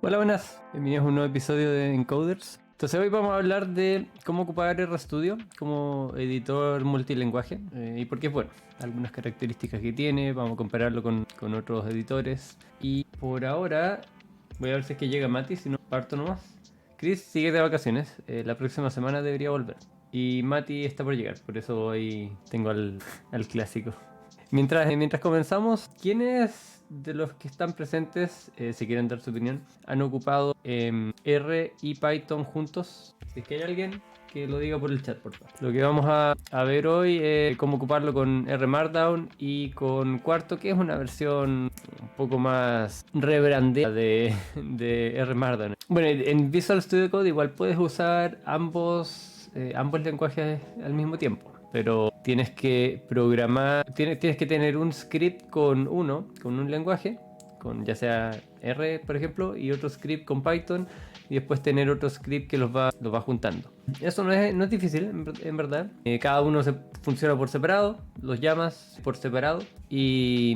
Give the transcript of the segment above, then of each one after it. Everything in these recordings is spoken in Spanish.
Hola, buenas. Bienvenidos a un nuevo episodio de Encoders. Entonces hoy vamos a hablar de cómo ocupar RStudio como editor multilingüe y por qué es bueno, algunas características que tiene, vamos a compararlo con otros editores. Y por ahora voy a ver si es que llega Mati, si no parto nomás. Chris sigue de vacaciones, la próxima semana debería volver. Y Mati está por llegar, por eso hoy tengo al clásico. Mientras comenzamos, ¿quiénes de los que están presentes, si quieren dar su opinión, han ocupado R y Python juntos? Si es que hay alguien, que lo diga por el chat, por favor. Lo que vamos a ver hoy es cómo ocuparlo con R Markdown y con Quarto, que es una versión un poco más rebrandeada de R Markdown. Bueno, en Visual Studio Code igual puedes usar ambos lenguajes al mismo tiempo, pero tienes que programar, tienes que tener un script con un lenguaje, con ya sea R, por ejemplo, y otro script con Python, y después tener otro script que los va juntando. Eso no es difícil, en verdad. Cada uno funciona por separado, los llamas por separado, y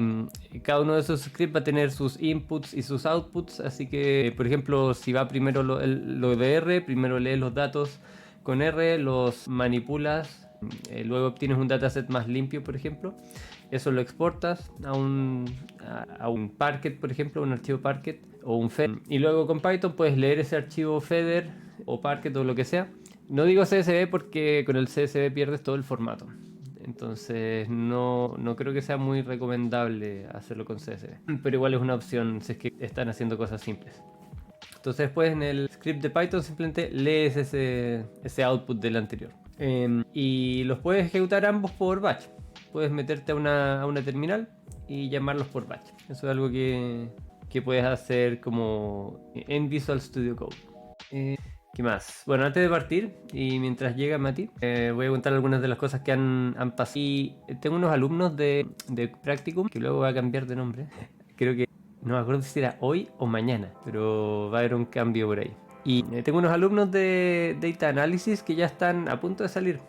cada uno de esos scripts va a tener sus inputs y sus outputs, así que, por ejemplo, si va primero lo de R, primero lees los datos con R, los manipulas, luego obtienes un dataset más limpio, por ejemplo. Eso lo exportas a un Parquet, por ejemplo, un archivo Parquet o un Feather. Y luego con Python puedes leer ese archivo Feather o Parquet o lo que sea. No digo CSV porque con el CSV pierdes todo el formato. Entonces no creo que sea muy recomendable hacerlo con CSV. Pero igual es una opción si es que están haciendo cosas simples. Entonces después en el script de Python simplemente lees ese output del anterior. Y los puedes ejecutar ambos por batch. Puedes meterte a una terminal y llamarlos por batch. Eso es algo que puedes hacer como en Visual Studio Code. ¿Qué más? Bueno, antes de partir y mientras llega Mati, voy a contar algunas de las cosas que han pasado. Y tengo unos alumnos de Practicum, que luego va a cambiar de nombre. Creo que no me acuerdo si era hoy o mañana, pero va a haber un cambio por ahí. Y tengo unos alumnos de Data Analysis que ya están a punto de salir.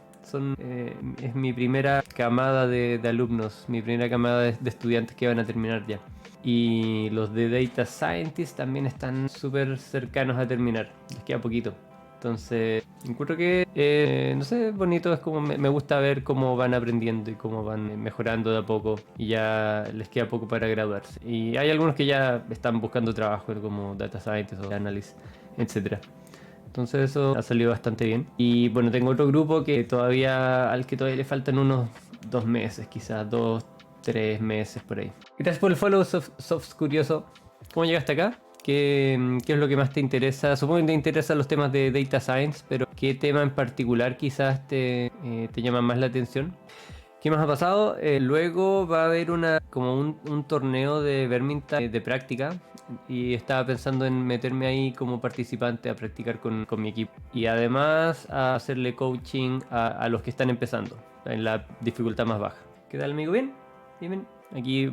Es mi primera camada de alumnos, mi primera camada de estudiantes que van a terminar ya. Y los de Data Scientist también están súper cercanos a terminar, les queda poquito. Entonces, encuentro que, no sé, bonito, es como me gusta ver cómo van aprendiendo y cómo van mejorando de a poco y ya les queda poco para graduarse. Y hay algunos que ya están buscando trabajo como Data Scientist o Analyst, etcétera. Entonces eso ha salido bastante bien. Y bueno, tengo otro grupo al que todavía le faltan unos 2 meses, quizás 2, 3 meses por ahí. Gracias por el follow, Softs Curioso. ¿Cómo llegaste acá? ¿Qué es lo que más te interesa? Supongo que te interesan los temas de Data Science, pero ¿qué tema en particular quizás te llama más la atención? ¿Qué más ha pasado? Luego va a haber como un torneo de badminton de práctica y estaba pensando en meterme ahí como participante a practicar con mi equipo y además a hacerle coaching a los que están empezando en la dificultad más baja. ¿Qué tal, amigo? ¿Bien? Bien, bien. Aquí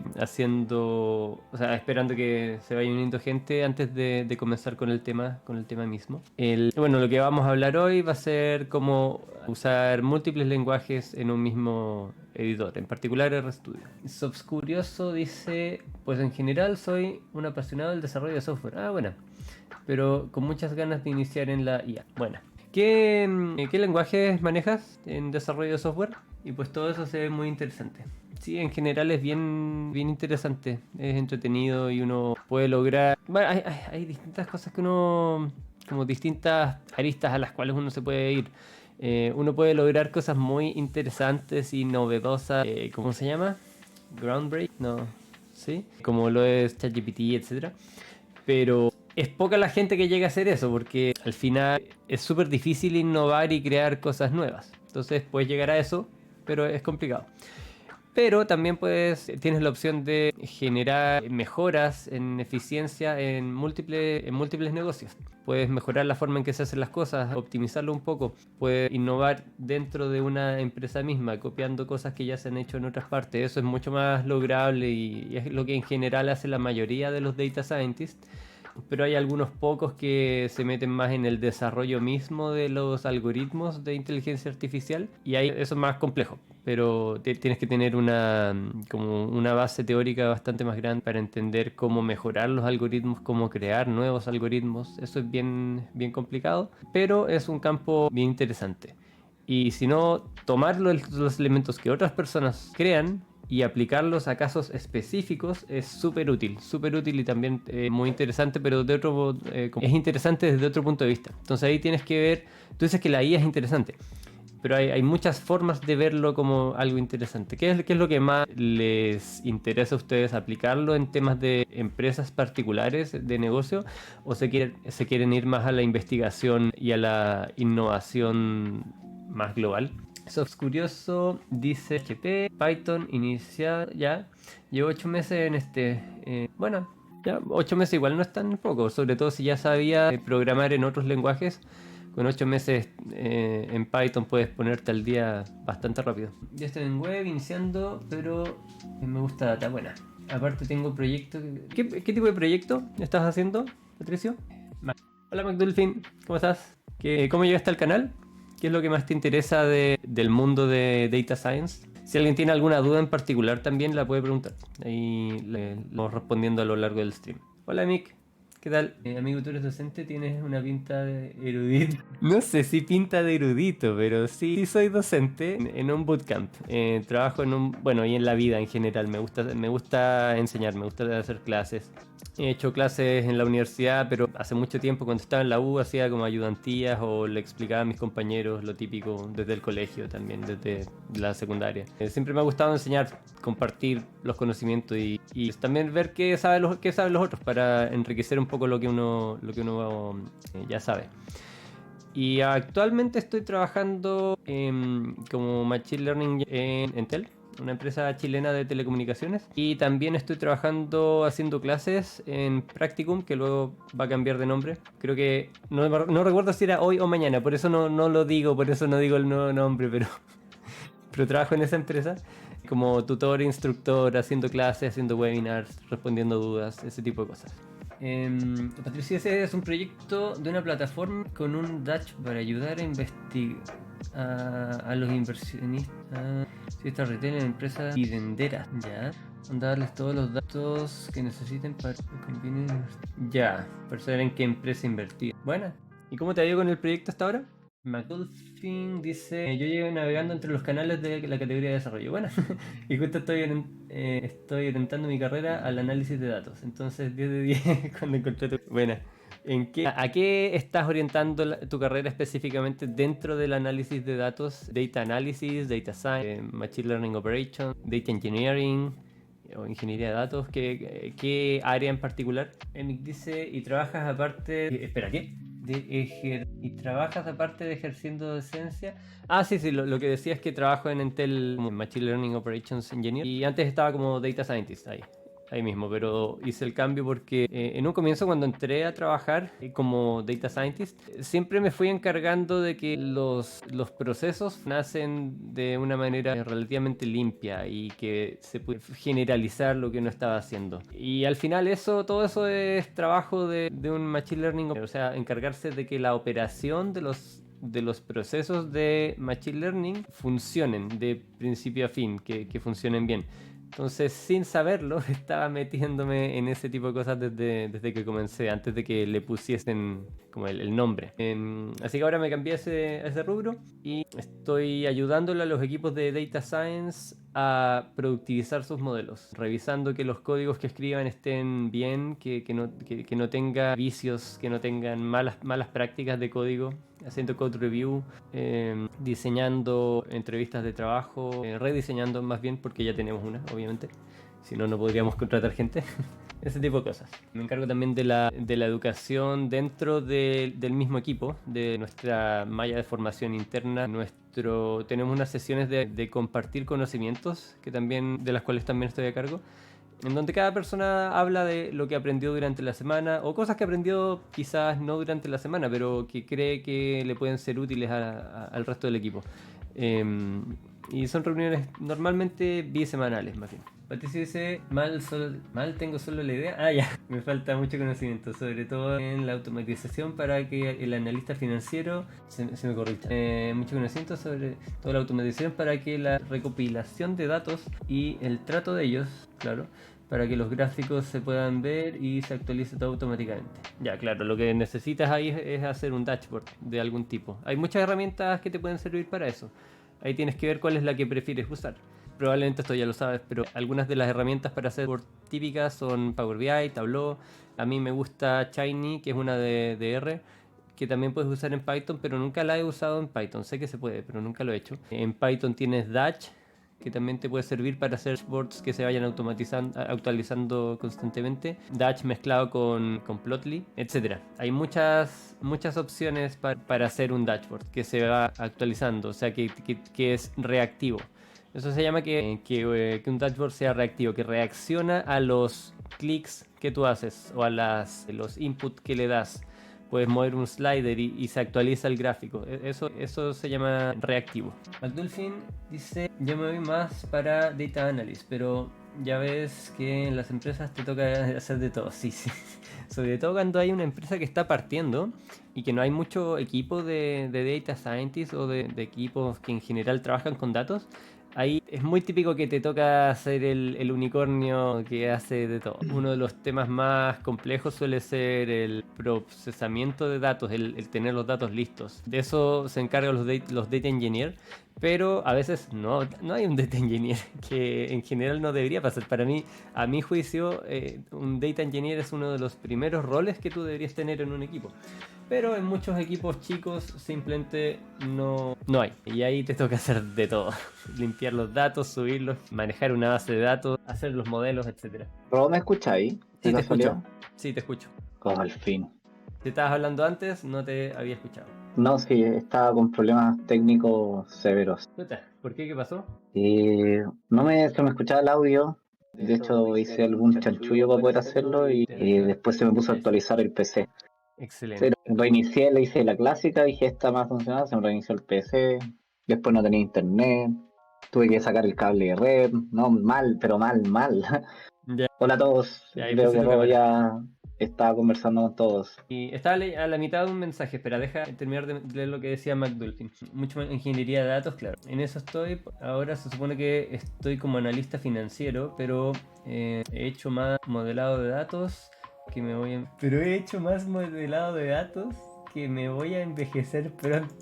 esperando que se vaya uniendo gente antes de comenzar con el tema mismo. Bueno, lo que vamos a hablar hoy va a ser cómo usar múltiples lenguajes en un mismo editor, en particular RStudio. Sobs Curioso dice, pues en general soy un apasionado del desarrollo de software. Ah, bueno, pero con muchas ganas de iniciar en la IA. Bueno, ¿qué lenguajes manejas en desarrollo de software? Y pues todo eso se ve muy interesante. Sí, en general es bien interesante, es entretenido y uno puede lograr... Bueno, hay distintas cosas que uno... como distintas aristas a las cuales uno se puede ir. Uno puede lograr cosas muy interesantes y novedosas. ¿Cómo se llama? Groundbreak, no, ¿sí? Como lo es ChatGPT, etcétera. Pero es poca la gente que llega a hacer eso, porque al final es súper difícil innovar y crear cosas nuevas. Entonces puedes llegar a eso, pero es complicado. Pero también tienes la opción de generar mejoras en eficiencia en múltiples negocios. Puedes mejorar la forma en que se hacen las cosas, optimizarlo un poco. Puedes innovar dentro de una empresa misma, copiando cosas que ya se han hecho en otras partes. Eso es mucho más lograble y es lo que en general hace la mayoría de los data scientists. pero hay algunos pocos que se meten más en el desarrollo mismo de los algoritmos de inteligencia artificial, y ahí eso es más complejo, pero tienes que tener como una base teórica bastante más grande para entender cómo mejorar los algoritmos, cómo crear nuevos algoritmos. Eso es bien, bien complicado, pero es un campo bien interesante. Y si no, tomar los elementos que otras personas crean y aplicarlos a casos específicos es súper útil y también muy interesante, pero es interesante desde otro punto de vista. Entonces ahí tienes que ver, tú dices que la IA es interesante, pero hay muchas formas de verlo como algo interesante. ¿Qué es lo que más les interesa a ustedes aplicarlo en temas de empresas particulares de negocio? ¿O se quieren ir más a la investigación y a la innovación más global? Eso es curioso, dice HP, Python inicial, ya. Llevo 8 meses en bueno, ya 8 meses igual no es tan poco, sobre todo si ya sabía programar en otros lenguajes. Con 8 meses en Python puedes ponerte al día bastante rápido. Ya estoy en web iniciando, pero me gusta data buena. Aparte tengo proyectos. ¿Qué tipo de proyecto estás haciendo, Patricio? Hola McDolphin, ¿cómo estás? ¿Cómo llegaste al canal? ¿Qué es lo que más te interesa del mundo de Data Science? Si alguien tiene alguna duda en particular también la puede preguntar. Ahí le vamos respondiendo a lo largo del stream. Hola Mick, ¿qué tal? Amigo, tú eres docente, tienes una pinta de erudito. No sé si pinta de erudito, pero sí soy docente en un bootcamp. Trabajo bueno, y en la vida en general. Me gusta enseñar, me gusta hacer clases. He hecho clases en la universidad, pero hace mucho tiempo, cuando estaba en la U, hacía como ayudantías o le explicaba a mis compañeros lo típico desde el colegio también, desde la secundaria. Siempre me ha gustado enseñar, compartir los conocimientos y también ver qué saben los otros para enriquecer un poco lo que uno ya sabe. Y actualmente estoy trabajando como Machine Learning en Entel, una empresa chilena de telecomunicaciones, y también estoy trabajando haciendo clases en Practicum, que luego va a cambiar de nombre. Creo que no recuerdo si era hoy o mañana, por eso no lo digo, por eso no digo el nuevo nombre, pero trabajo en esa empresa como tutor, instructor, haciendo clases, haciendo webinars, respondiendo dudas, ese tipo de cosas. Patricia, ese es un proyecto de una plataforma con un dashboard para ayudar a investigar a los inversionistas, si esta retail en empresas y venderas, ya, darles todos los datos que necesiten para que conviene, ya, para saber en qué empresa invertir. Bueno, ¿y cómo te ha ido con el proyecto hasta ahora? McDolphin dice: yo llevo navegando entre los canales de la categoría de desarrollo. Bueno, y justo estoy orientando mi carrera al análisis de datos. Entonces, 10 de 10 cuando encontré tu... Buena. ¿A qué estás orientando tu carrera específicamente dentro del análisis de datos? Data Analysis, Data Science, Machine Learning Operations, Data Engineering o Ingeniería de Datos. ¿Qué área en particular? Emic dice: ¿y trabajas aparte? Espera, ¿qué? ¿Y trabajas aparte de ejerciendo docencia? Ah, sí, lo que decía es que trabajo en Entel como Machine Learning Operations Engineer, y antes estaba como Data Scientist ahí mismo, pero hice el cambio porque en un comienzo, cuando entré a trabajar como Data Scientist, siempre me fui encargando de que los procesos nacen de una manera relativamente limpia y que se puede generalizar lo que uno estaba haciendo. Y al final todo eso es trabajo de un Machine Learning, o sea, encargarse de que la operación de los procesos de Machine Learning funcionen de principio a fin, que funcionen bien. Entonces, sin saberlo, estaba metiéndome en ese tipo de cosas desde que comencé, antes de que le pusiesen como el nombre. Así que ahora me cambié a ese rubro y estoy ayudándole a los equipos de Data Science a productivizar sus modelos, revisando que los códigos que escriban estén bien, que no tenga vicios, que no tengan malas prácticas de código, haciendo code review, diseñando entrevistas de trabajo, rediseñando más bien, porque ya tenemos una, obviamente. Si no, no podríamos contratar gente. Ese tipo de cosas. Me encargo también de la educación dentro del mismo equipo, de nuestra malla de formación interna. Tenemos unas sesiones de compartir conocimientos, de las cuales también estoy a cargo, en donde cada persona habla de lo que aprendió durante la semana o cosas que aprendió quizás no durante la semana, pero que cree que le pueden ser útiles al resto del equipo. Y son reuniones normalmente bisemanales, más bien. Patricio dice, mal tengo solo la idea. Ah, ya, me falta mucho conocimiento, sobre todo en la automatización para que el analista financiero, se me corrija, mucho conocimiento sobre toda la automatización para que la recopilación de datos y el trato de ellos, claro, para que los gráficos se puedan ver y se actualice todo automáticamente. Ya, claro, lo que necesitas ahí es hacer un dashboard de algún tipo. Hay muchas herramientas que te pueden servir para eso. Ahí tienes que ver cuál es la que prefieres usar. Probablemente esto ya lo sabes, pero algunas de las herramientas para hacer dashboard típicas son Power BI, Tableau. A mí me gusta Shiny, que es una de R, que también puedes usar en Python, pero nunca la he usado en Python. Sé que se puede, pero nunca lo he hecho. En Python tienes Dash, que también te puede servir para hacer dashboards que se vayan actualizando constantemente. Dash mezclado con Plotly, etc. Hay muchas opciones para hacer un dashboard que se va actualizando, o sea, que es reactivo. Eso se llama que un dashboard sea reactivo, que reacciona a los clics que tú haces o a los inputs que le das. Puedes mover un slider y se actualiza el gráfico. Eso se llama reactivo. McDolphin dice, yo me voy más para Data Analyst, pero ya ves que en las empresas te toca hacer de todo. Sí, sí. Sobre todo cuando hay una empresa que está partiendo y que no hay mucho equipo de Data Scientists o de equipos que en general trabajan con datos. Ahí es muy típico que te toca ser el unicornio que hace de todo. Uno de los temas más complejos suele ser el procesamiento de datos, el tener los datos listos. De eso se encargan los data engineers, pero a veces no hay un data engineer, que en general no debería pasar. Para mí, a mi juicio, un data engineer es uno de los primeros roles que tú deberías tener en un equipo. Pero en muchos equipos chicos simplemente no hay. Y ahí te toca hacer de todo. Limpiar los datos, subirlos, manejar una base de datos, hacer los modelos, etc. ¿Robo me escucháis? Sí, te escucho. Sí, te escucho. Oh, al fin. Si estabas hablando antes, no te había escuchado. No, sí, estaba con problemas técnicos severos. Puta, ¿por qué? ¿Qué pasó? Y se me escuchaba el audio. De hecho, hice algún chanchullo para poder hacerlo y después se me puso a actualizar el PC. Excelente. Reinicié, le hice la clásica, dije esta más funcional, se me reinició el PC. Después no tenía internet. Tuve que sacar el cable de red. No, mal, pero mal. Ya, Hola a todos. ahí Veo puse que tu Robo cámara. ya estaba conversando con todos. Y estaba a la mitad de un mensaje, espera, deja terminar de leer lo que decía McDolphin. Mucho más ingeniería de datos, claro. En eso estoy. Ahora se supone que estoy como analista financiero, pero he hecho más modelado de datos que me voy a... Pero he hecho más modelado de datos que me voy a envejecer pronto.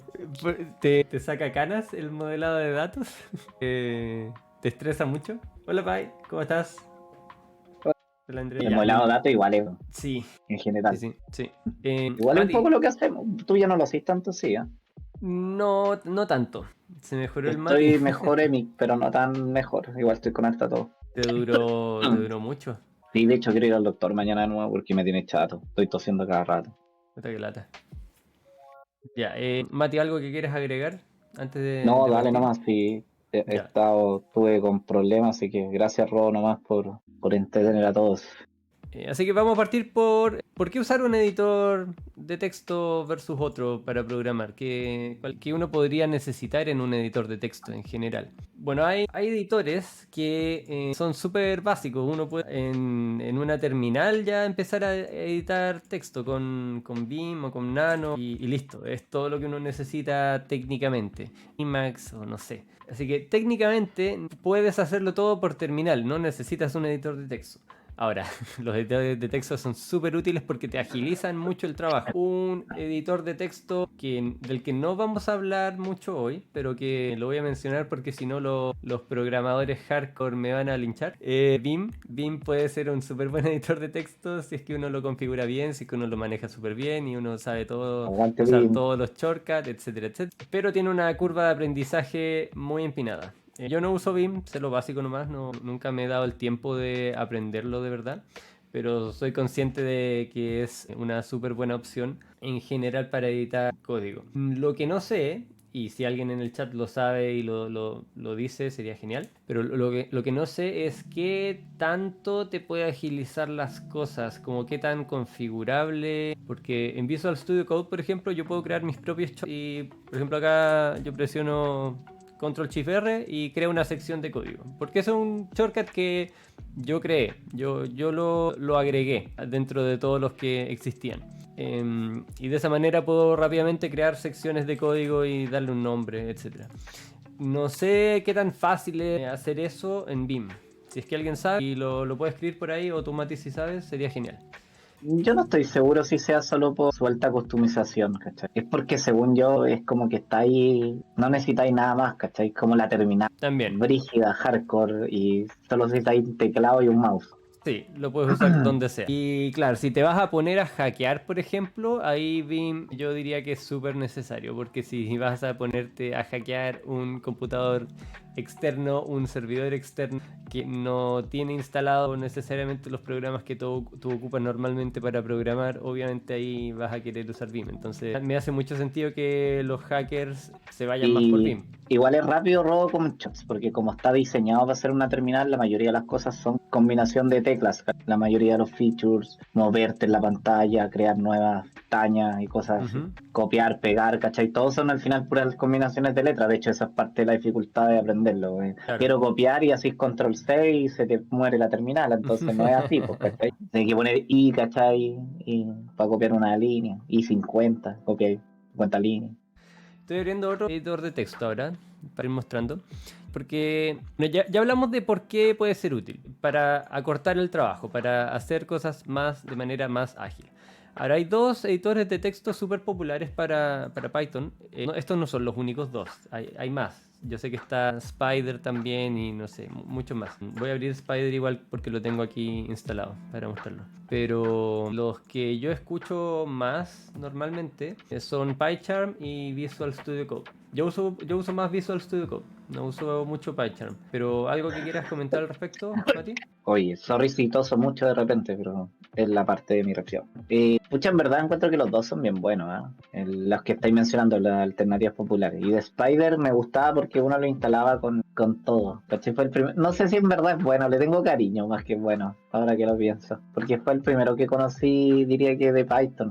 ¿Te saca canas el modelado de datos? ¿Te estresa mucho? Hola, Pai, ¿cómo estás? El modelado de datos igual es Sí, en general. sí. Igual es un Mati, poco lo que hacemos. Tú ya no lo haces tanto, sí. no tanto. Se mejoró el Mati. Estoy mejor, pero no tan mejor. Igual estoy con harta todo. Te duró mucho. Sí, de hecho quiero ir al doctor mañana de nuevo porque me tiene chato. Estoy tosiendo cada rato. Puta que lata. Ya, Mati, ¿algo que quieras agregar antes No, de dale partir? nomás, sí. Ya. Tuve con problemas, así que gracias Robo nomás por entretener a todos. Así que vamos a partir por qué usar un editor de texto versus otro para programar, que uno podría necesitar en un editor de texto en general. Bueno, hay editores que son súper básicos. Uno puede en una terminal ya empezar a editar texto con Vim o con Nano y listo. Es todo lo que uno necesita técnicamente. Emacs o no sé. Así que técnicamente puedes hacerlo todo por terminal, no necesitas un editor de texto. Ahora, los editores de texto son súper útiles porque te agilizan mucho el trabajo. Un editor de texto del que no vamos a hablar mucho hoy, pero que lo voy a mencionar porque si no los programadores hardcore me van a linchar. Vim. Vim puede ser un súper buen editor de texto si es que uno lo configura bien, si es que uno lo maneja súper bien y uno sabe Aguante usar bien. todos los shortcuts, etcétera, etcétera. Pero tiene una curva de aprendizaje muy empinada. Yo no uso Vim, sé lo básico nomás, nunca me he dado el tiempo de aprenderlo de verdad, pero soy consciente de que es una súper buena opción en general para editar código. Lo que no sé, y si alguien en el chat lo sabe y lo dice, sería genial, pero lo que no sé es qué tanto te puede agilizar las cosas, como qué tan configurable, porque en Visual Studio Code, por ejemplo, yo puedo crear mis propios y, por ejemplo, acá yo presiono Control-Shift-R y crea una sección de código. Porque eso es un shortcut que yo creé, yo lo agregué dentro de todos los que existían. Y de esa manera puedo rápidamente crear secciones de código y darle un nombre, etc. No sé qué tan fácil es hacer eso en Vim. Si es que alguien sabe y lo puede escribir por ahí, o tú, Mati, si sabes, sería genial. Yo no estoy seguro si sea solo por su alta customización, ¿cachai? Es porque según yo es como que está ahí, no necesitáis nada más, ¿cachai? Como la terminal También. brígida, hardcore, y solo necesitáis un teclado y un mouse. Sí, lo puedes usar donde sea. Y claro, si te vas a poner a hackear, por ejemplo, ahí Vim yo diría que es súper necesario, porque si vas a ponerte a hackear un computador externo, un servidor externo que no tiene instalado necesariamente los programas que tú ocupas normalmente para programar, obviamente ahí vas a querer usar Vim. Entonces me hace mucho sentido que los hackers se vayan más por Y Vim. igual es rápido robo con shots, porque como está diseñado para ser una terminal, la mayoría de las cosas son combinación de teclas. La mayoría de los features, moverte en la pantalla, crear nuevas pestañas y cosas así. Ujú. Copiar, pegar, ¿cachai? Todos son al final puras combinaciones de letras. De hecho, esa es parte de la dificultad de aprenderlo. Claro. Quiero copiar y así control C y se te muere la terminal. Entonces no es así, pues, ¿cachai? Tienes que poner I, ¿cachai? Y para copiar una línea. I 50, copiar 50 líneas. Estoy abriendo otro editor de texto ahora para ir mostrando. Porque bueno, ya hablamos de por qué puede ser útil. Para acortar el trabajo, para hacer cosas más de manera más ágil. Ahora hay dos editores de texto súper populares para Python. Estos no son los únicos dos, hay más. Yo sé que está Spider también y no sé, muchos más. Voy a abrir Spider igual porque lo tengo aquí instalado para mostrarlo. Pero los que yo escucho más normalmente son PyCharm y Visual Studio Code. Yo uso más Visual Studio Code, no uso mucho PyCharm. Pero algo que quieras comentar al respecto, Mati. Oye, sorry si toso mucho de repente, pero es la parte de mi reacción. Pucha, en verdad encuentro que los dos son bien buenos, los que estáis mencionando, las alternativas populares. Y de Spider me gustaba porque uno lo instalaba con todo. ¿Cachai? Fue el no sé si en verdad es bueno, le tengo cariño más que bueno, ahora que lo pienso. Porque fue el primero que conocí, diría que de Python.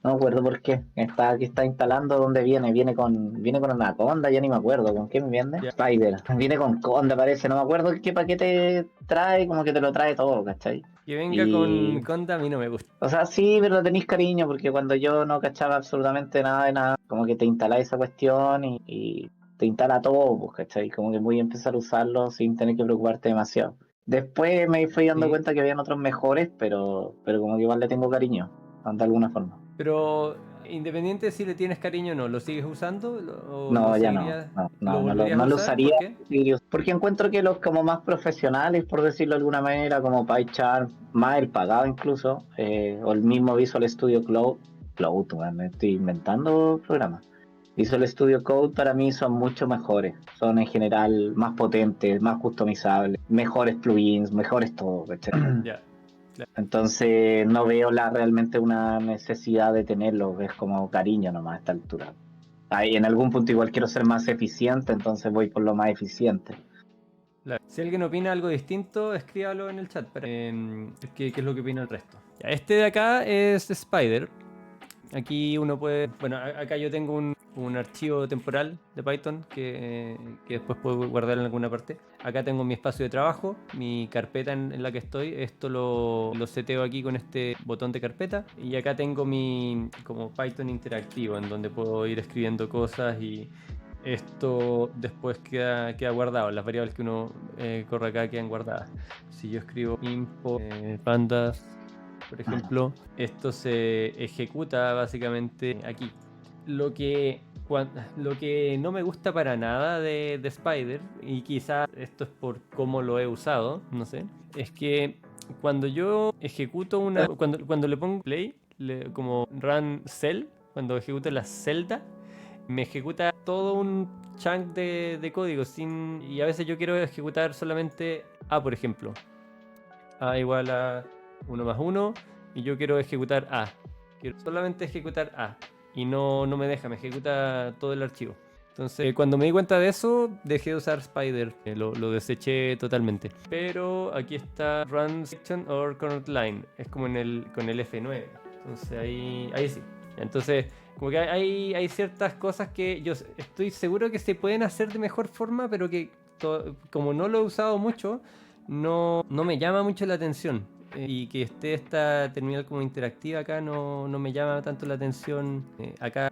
No me acuerdo por qué. Aquí está instalando dónde viene. Viene con Anaconda, ya ni me acuerdo. ¿Con qué me viene? Ya. Spider. Viene con Conda, parece. No me acuerdo qué paquete trae, como que te lo trae todo, ¿cachai? Que venga con Y. Conda a mí no me gusta. O sea, sí, pero tenéis cariño, porque cuando yo no cachaba absolutamente nada de nada, como que te instala esa cuestión y te instala todo, pues, ¿cachai? Como que voy a empezar a usarlo sin tener que preocuparte demasiado. Después me fui dando Sí. cuenta que habían otros mejores, pero como que igual le tengo cariño, de alguna forma. Pero independiente si le tienes cariño o no, ¿lo sigues usando? ¿O lo No, ya no, seguirías? no, ¿Lo no, volverías a no lo usar? usaría, ¿Por qué? porque encuentro que los como más profesionales, por decirlo de alguna manera, como PyCharm, más el pagado incluso, o el mismo Visual Studio Cloud, bueno, me estoy inventando programas. Visual Studio Code para mí son mucho mejores, son en general más potentes, más customizables, mejores plugins, mejores todo, ¿cachai? Ya. Claro. Entonces no veo realmente una necesidad de tenerlo, es como cariño nomás a esta altura. Ahí en algún punto igual quiero ser más eficiente, entonces voy por lo más eficiente. Claro. Si alguien opina algo distinto, escríbalo en el chat para qué es lo que opina el resto. Ya, este de acá es Spider. Aquí uno puede, bueno, acá yo tengo un archivo temporal de Python que después puedo guardar en alguna parte. Acá tengo mi espacio de trabajo, mi carpeta en la que estoy. Esto lo seteo aquí con este botón de carpeta. Y acá tengo mi como Python interactivo en donde puedo ir escribiendo cosas y esto después queda guardado. Las variables que uno corre acá quedan guardadas. Si yo escribo import pandas por ejemplo, esto se ejecuta básicamente aquí. Lo que, lo que no me gusta para nada de Spider, y quizás esto es por cómo lo he usado, no sé, es que cuando yo ejecuto cuando le pongo play, como run cell, cuando ejecuto la celda, me ejecuta todo un chunk de código y a veces yo quiero ejecutar solamente A, por ejemplo. A igual a 1 más 1 y yo quiero ejecutar A. Quiero solamente ejecutar A y no me deja, me ejecuta todo el archivo. Entonces, cuando me di cuenta de eso, dejé de usar Spider, lo deseché totalmente. Pero aquí está Run Section or Current Line, es como con el F9. Entonces ahí sí. Entonces, como que hay ciertas cosas que yo estoy seguro que se pueden hacer de mejor forma, pero que como no lo he usado mucho, no me llama mucho la atención. Y que esté esta terminal como interactiva acá no me llama tanto la atención. Acá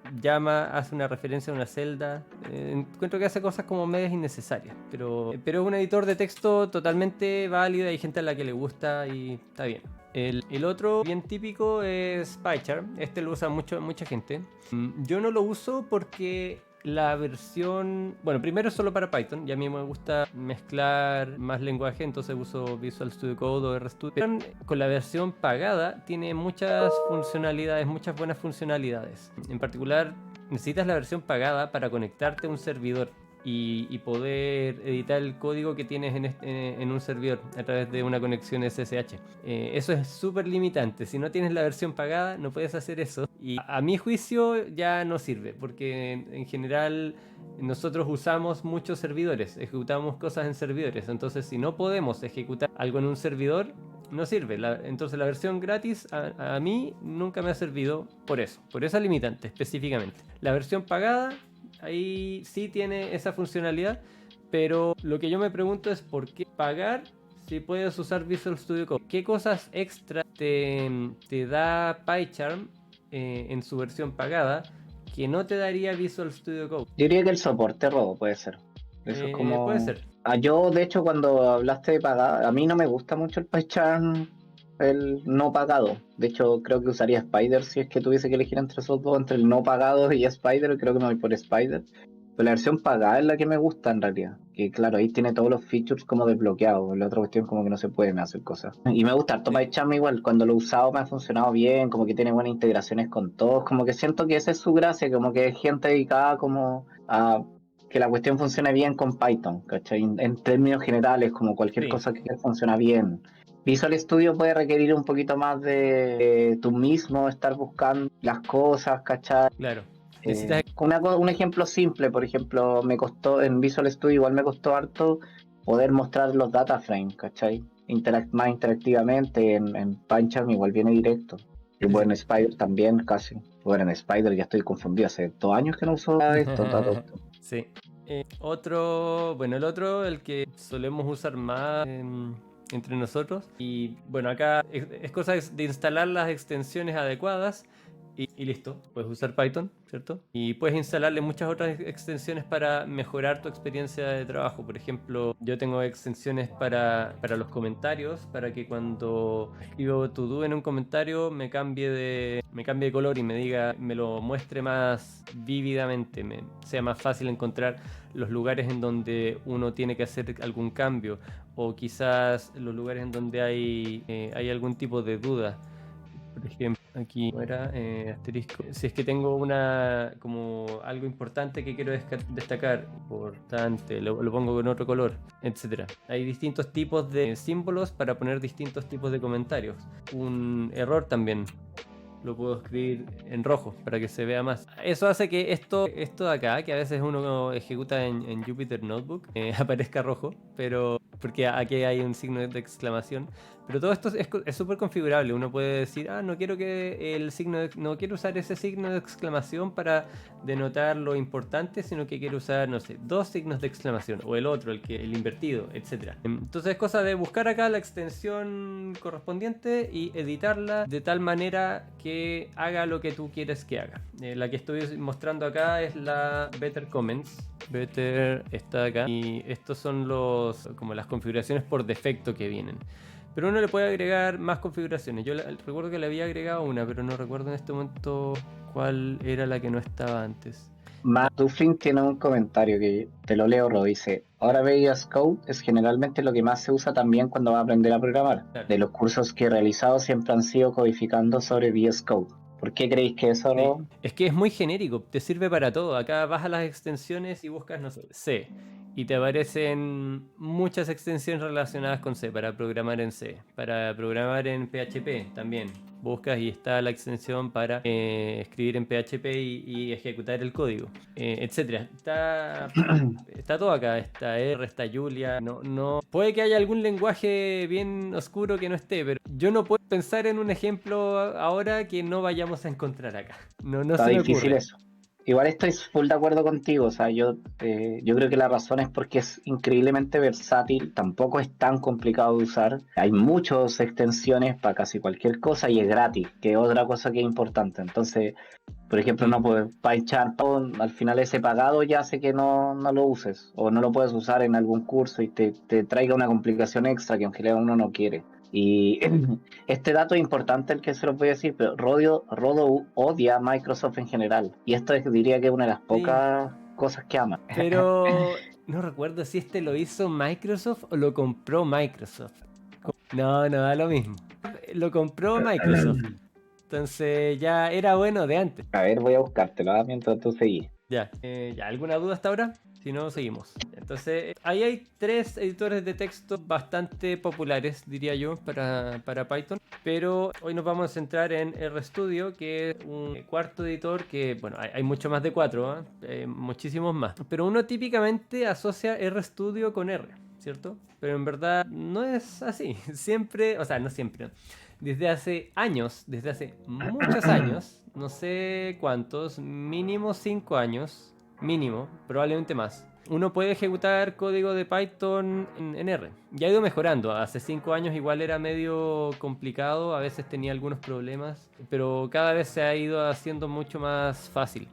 hace una referencia a una celda. Encuentro que hace cosas como medias innecesarias. Pero es un editor de texto totalmente válido. Hay gente a la que le gusta y está bien. El otro bien típico es PyCharm. Este lo usa mucha gente. Yo no lo uso porque la versión... Bueno, primero es solo para Python y a mí me gusta mezclar más lenguaje, entonces uso Visual Studio Code o RStudio. Pero con la versión pagada tiene muchas funcionalidades, muchas buenas funcionalidades. En particular, necesitas la versión pagada para conectarte a un servidor y poder editar el código que tienes en un servidor a través de una conexión SSH. Eso es súper limitante. Si no tienes la versión pagada, no puedes hacer eso. Y a mi juicio ya no sirve, porque en general nosotros usamos muchos servidores, ejecutamos cosas en servidores. Entonces, si no podemos ejecutar algo en un servidor, no sirve. Entonces la versión gratis a mí nunca me ha servido por eso, por esa limitante específicamente. La versión pagada ahí sí tiene esa funcionalidad, pero lo que yo me pregunto es por qué pagar si puedes usar Visual Studio Code. ¿Qué cosas extra te da PyCharm en su versión pagada que no te daría Visual Studio Code? Yo diría que el soporte robo puede ser. Eso es como... Puede ser. Yo, de hecho, cuando hablaste de pagada, a mí no me gusta mucho el PyCharm, el no pagado. De hecho, creo que usaría Spider si es que tuviese que elegir entre esos dos, entre el no pagado y Spider. Creo que me voy por Spider. Pero la versión pagada es la que me gusta en realidad. Que claro, ahí tiene todos los features como desbloqueados. La otra cuestión como que no se pueden hacer cosas. Y me gusta harto PyCharm igual. Cuando lo he usado me ha funcionado bien. Como que tiene buenas integraciones con todos. Como que siento que esa es su gracia. Como que es gente dedicada como a que la cuestión funcione bien con Python, ¿cachai? En términos generales, como cualquier cosa que funciona bien. Visual Studio puede requerir un poquito más de tú mismo estar buscando las cosas, ¿cachai? Claro. Un ejemplo simple, por ejemplo, me costó en Visual Studio, igual me costó harto poder mostrar los data frames, ¿cachai? Más interactivamente, en PyCharm igual viene directo. Y bueno, en Spider también, casi. Bueno, en Spider ya estoy confundido, hace 2 años que no uso esto. Sí. El otro, el que solemos usar más entre nosotros. Y bueno, acá es cosa de instalar las extensiones adecuadas y listo. Puedes usar Python, ¿cierto? Y puedes instalarle muchas otras extensiones para mejorar tu experiencia de trabajo. Por ejemplo, yo tengo extensiones para los comentarios, para que cuando escribo to do en un comentario me cambie de color y me lo muestre más vívidamente, sea más fácil encontrar los lugares en donde uno tiene que hacer algún cambio, o quizás los lugares en donde hay algún tipo de duda. Por ejemplo, aquí era asterisco. Si es que tengo como algo importante que quiero destacar, importante, lo pongo con otro color, etcétera. Hay distintos tipos de símbolos para poner distintos tipos de comentarios. Un error también lo puedo escribir en rojo para que se vea más. Eso hace que esto de acá, que a veces uno ejecuta en Jupyter Notebook, aparezca rojo, pero porque aquí hay un signo de exclamación. Pero todo esto es súper configurable. Uno puede decir, no quiero no quiero usar ese signo de exclamación para denotar lo importante, sino que quiero usar, no sé, 2 signos de exclamación, o el otro, el invertido, etc. Entonces es cosa de buscar acá la extensión correspondiente y editarla de tal manera que haga lo que tú quieres que haga. La que estoy mostrando acá es la Better Comments. Better está acá. Y estos son como las configuraciones por defecto que vienen. Pero uno le puede agregar más configuraciones. Yo recuerdo que le había agregado una, pero no recuerdo en este momento cuál era la que no estaba antes. Matt Duffin tiene un comentario que te lo leo, dice: ahora VS Code es generalmente lo que más se usa también cuando va a aprender a programar. Claro. De los cursos que he realizado siempre han sido codificando sobre VS Code. ¿Por qué creéis que eso no? Es que es muy genérico, te sirve para todo. Acá vas a las extensiones y buscas, no sé, C. Y te aparecen muchas extensiones relacionadas con C, para programar en C, para programar en PHP también. Buscas y está la extensión para escribir en PHP y ejecutar el código, etcétera. Está todo acá, está R, está Julia. No, puede que haya algún lenguaje bien oscuro que no esté, pero yo no puedo pensar en un ejemplo ahora que no vayamos a encontrar acá. No Está se me difícil ocurre. eso. Igual estoy full de acuerdo contigo, o sea, yo creo que la razón es porque es increíblemente versátil, tampoco es tan complicado de usar, hay muchas extensiones para casi cualquier cosa y es gratis, que es otra cosa que es importante. Entonces, por ejemplo, no Mm. puedes PyCharm, al final ese pagado ya hace que no lo uses o no lo puedes usar en algún curso y te traiga una complicación extra que aunque uno no quiere. Y este dato es importante el que se los voy a decir, pero Rodo odia a Microsoft en general. Y esto diría que es una de las Sí, pocas cosas que ama. pero no recuerdo si este lo hizo Microsoft o lo compró Microsoft. No da lo mismo. Lo compró Microsoft. Entonces ya era bueno de antes. A ver, voy a buscártelo mientras tú seguís. Ya, ¿alguna duda hasta ahora? Si no, seguimos. Entonces, ahí hay tres editores de texto bastante populares, diría yo, para Python. Pero hoy nos vamos a centrar en RStudio, que es un cuarto editor que, bueno, hay mucho más de cuatro, muchísimos más. Pero uno típicamente asocia RStudio con R, ¿cierto? Pero en verdad no es así. Siempre, o sea, no siempre, ¿no? Desde hace años, desde hace muchos años, no sé cuántos, mínimo 5 años, mínimo, probablemente más. Uno puede ejecutar código de Python en R. Ya ha ido mejorando. Hace 5 años igual era medio complicado, a veces tenía algunos problemas, pero cada vez se ha ido haciendo mucho más fácil.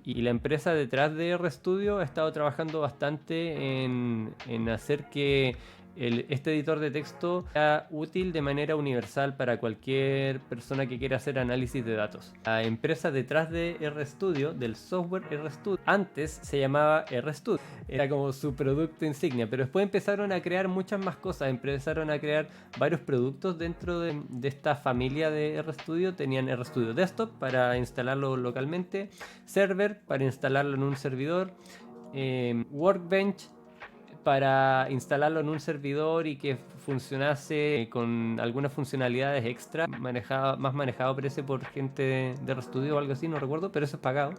Y la empresa detrás de RStudio ha estado trabajando bastante en hacer que este editor de texto sea útil de manera universal para cualquier persona que quiera hacer análisis de datos. La empresa detrás de RStudio, del software RStudio, antes se llamaba RStudio. Era como su producto insignia, pero después empezaron a crear muchas más cosas. Empezaron a crear varios productos dentro de esta familia de RStudio. Tenían RStudio Desktop para instalarlo localmente, Server para instalarlo en un servidor, Workbench para instalarlo en un servidor y que funcionase con algunas funcionalidades extra, más manejado parece por gente de RStudio o algo así, no recuerdo, pero eso es pagado.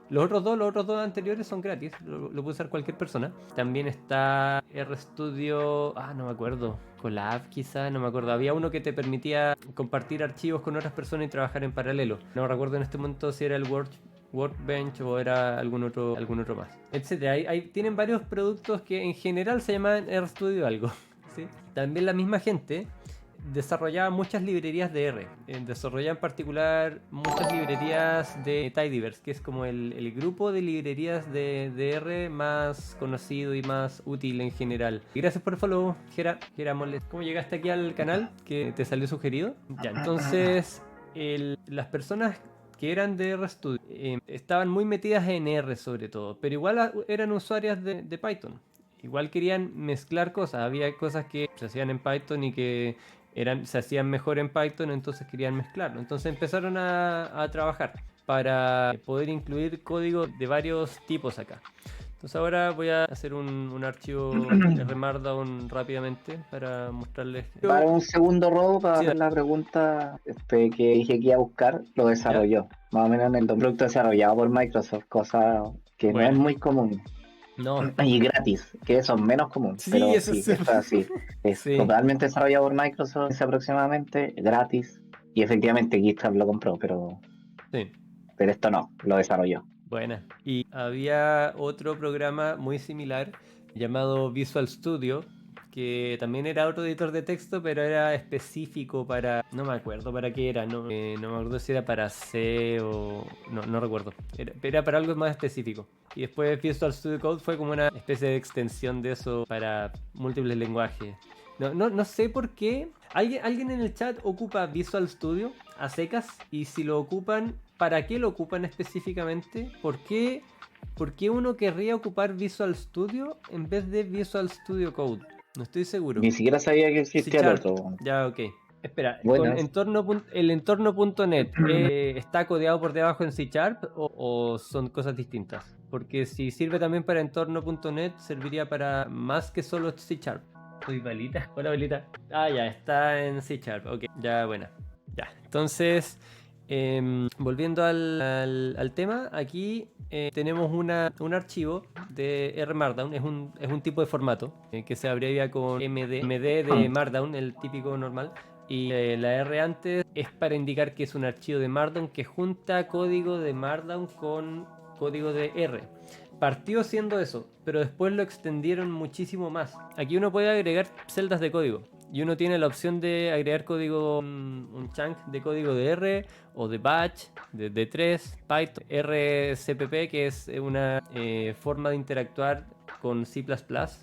Los otros dos anteriores son gratis, lo puede usar cualquier persona. También está RStudio, no me acuerdo, Colab quizá, no me acuerdo. Había uno que te permitía compartir archivos con otras personas y trabajar en paralelo. No recuerdo en este momento si era el Workbench o era algún otro más, etcétera. Tienen varios productos que en general se llaman RStudio algo. ¿Sí? También la misma gente desarrollaba muchas librerías de R. Desarrollaba en particular muchas librerías de Tidyverse, que es como el grupo de librerías de R más conocido y más útil en general. Y gracias por el follow, Gera Moles. ¿Cómo llegaste aquí al canal que te salió sugerido? Ya, entonces las personas que eran de RStudio estaban muy metidas en R sobre todo, pero igual eran usuarias de Python. Igual querían mezclar cosas, había cosas que se hacían en Python y que se hacían mejor en Python, entonces querían mezclarlo. Entonces empezaron a trabajar para poder incluir código de varios tipos acá. Entonces ahora voy a hacer un archivo Markdown rápidamente para mostrarles. Para un segundo robo, para Sí, hacer la pregunta que dije que iba a buscar, lo ¿ya? desarrolló. Más o menos en el producto desarrollado por Microsoft, cosa que no es Buena. muy común. No. Y gratis, que eso es menos común, Sí, pero eso sí, es. esto es así. Es Sí, totalmente desarrollado por Microsoft, es aproximadamente gratis. Y efectivamente GitHub lo compró, sí. pero esto no, lo desarrolló. Buena. Y había otro programa muy similar llamado Visual Studio, que también era otro editor de texto, pero era específico para... No me acuerdo para qué era, no me acuerdo si era para C o... No recuerdo. Era para algo más específico. Y después Visual Studio Code fue como una especie de extensión de eso para múltiples lenguajes. No sé por qué. ¿Alguien en el chat ocupa Visual Studio a secas? Y si lo ocupan, ¿para qué lo ocupan específicamente? ¿Por qué uno querría ocupar Visual Studio en vez de Visual Studio Code? No estoy seguro. Ni siquiera sabía que C existía el Sharp. otro. Ya, ok. Espera, con Buenas. el entorno.net, ¿está codeado por debajo en C Sharp o son cosas distintas? Porque si sirve también para entorno.net, serviría para más que solo C Sharp. Soy Valita. Hola, Valita. Ah, ya, está en C Sharp. Ok, ya, buena. Ya, entonces, volviendo al tema, aquí tenemos un archivo de R Markdown, es un tipo de formato que se abrevia con MD de Markdown, el típico normal. Y la R antes es para indicar que es un archivo de Markdown que junta código de Markdown con código de R. Partió siendo eso, pero después lo extendieron muchísimo más. Aquí uno puede agregar celdas de código. Y uno tiene la opción de agregar código, un chunk de código de R o de Batch, de D3, Python, RCPP, que es una forma de interactuar con C++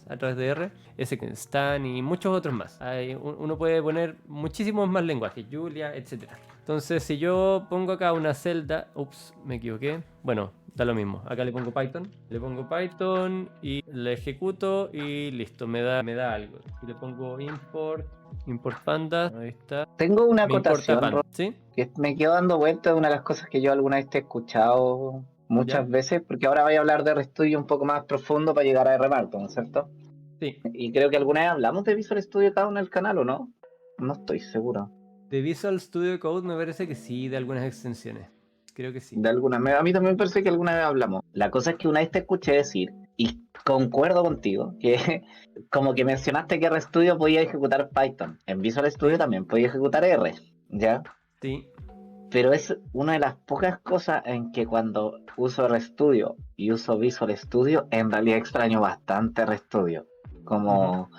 a través de R, Stan y muchos otros más. Uno puede poner muchísimos más lenguajes, Julia, etcétera. Entonces, si yo pongo acá una celda, ups, me equivoqué. Bueno, da lo mismo. Acá le pongo Python y le ejecuto y listo, me da algo. Si le pongo import pandas, ahí está. Tengo una Me importa acotación, pan, ¿sí? que me quedo dando vuelta de una de las cosas que yo alguna vez te he escuchado ¿Ya? muchas veces, porque ahora voy a hablar de RStudio un poco más profundo para llegar a RMarkdown, ¿no es cierto? Sí. Y creo que alguna vez hablamos de Visual Studio cada uno en el canal, ¿o no? No estoy seguro. De Visual Studio Code me parece que sí, de algunas extensiones. Creo que sí. De alguna a mí también me parece que alguna vez hablamos. La cosa es que una vez te escuché decir, y concuerdo contigo, que como que mencionaste que RStudio podía ejecutar Python. En Visual Studio Sí, también podía ejecutar R, ¿ya? sí. Pero es una de las pocas cosas en que cuando uso RStudio y uso Visual Studio, en realidad extraño bastante RStudio. Ujú. Como,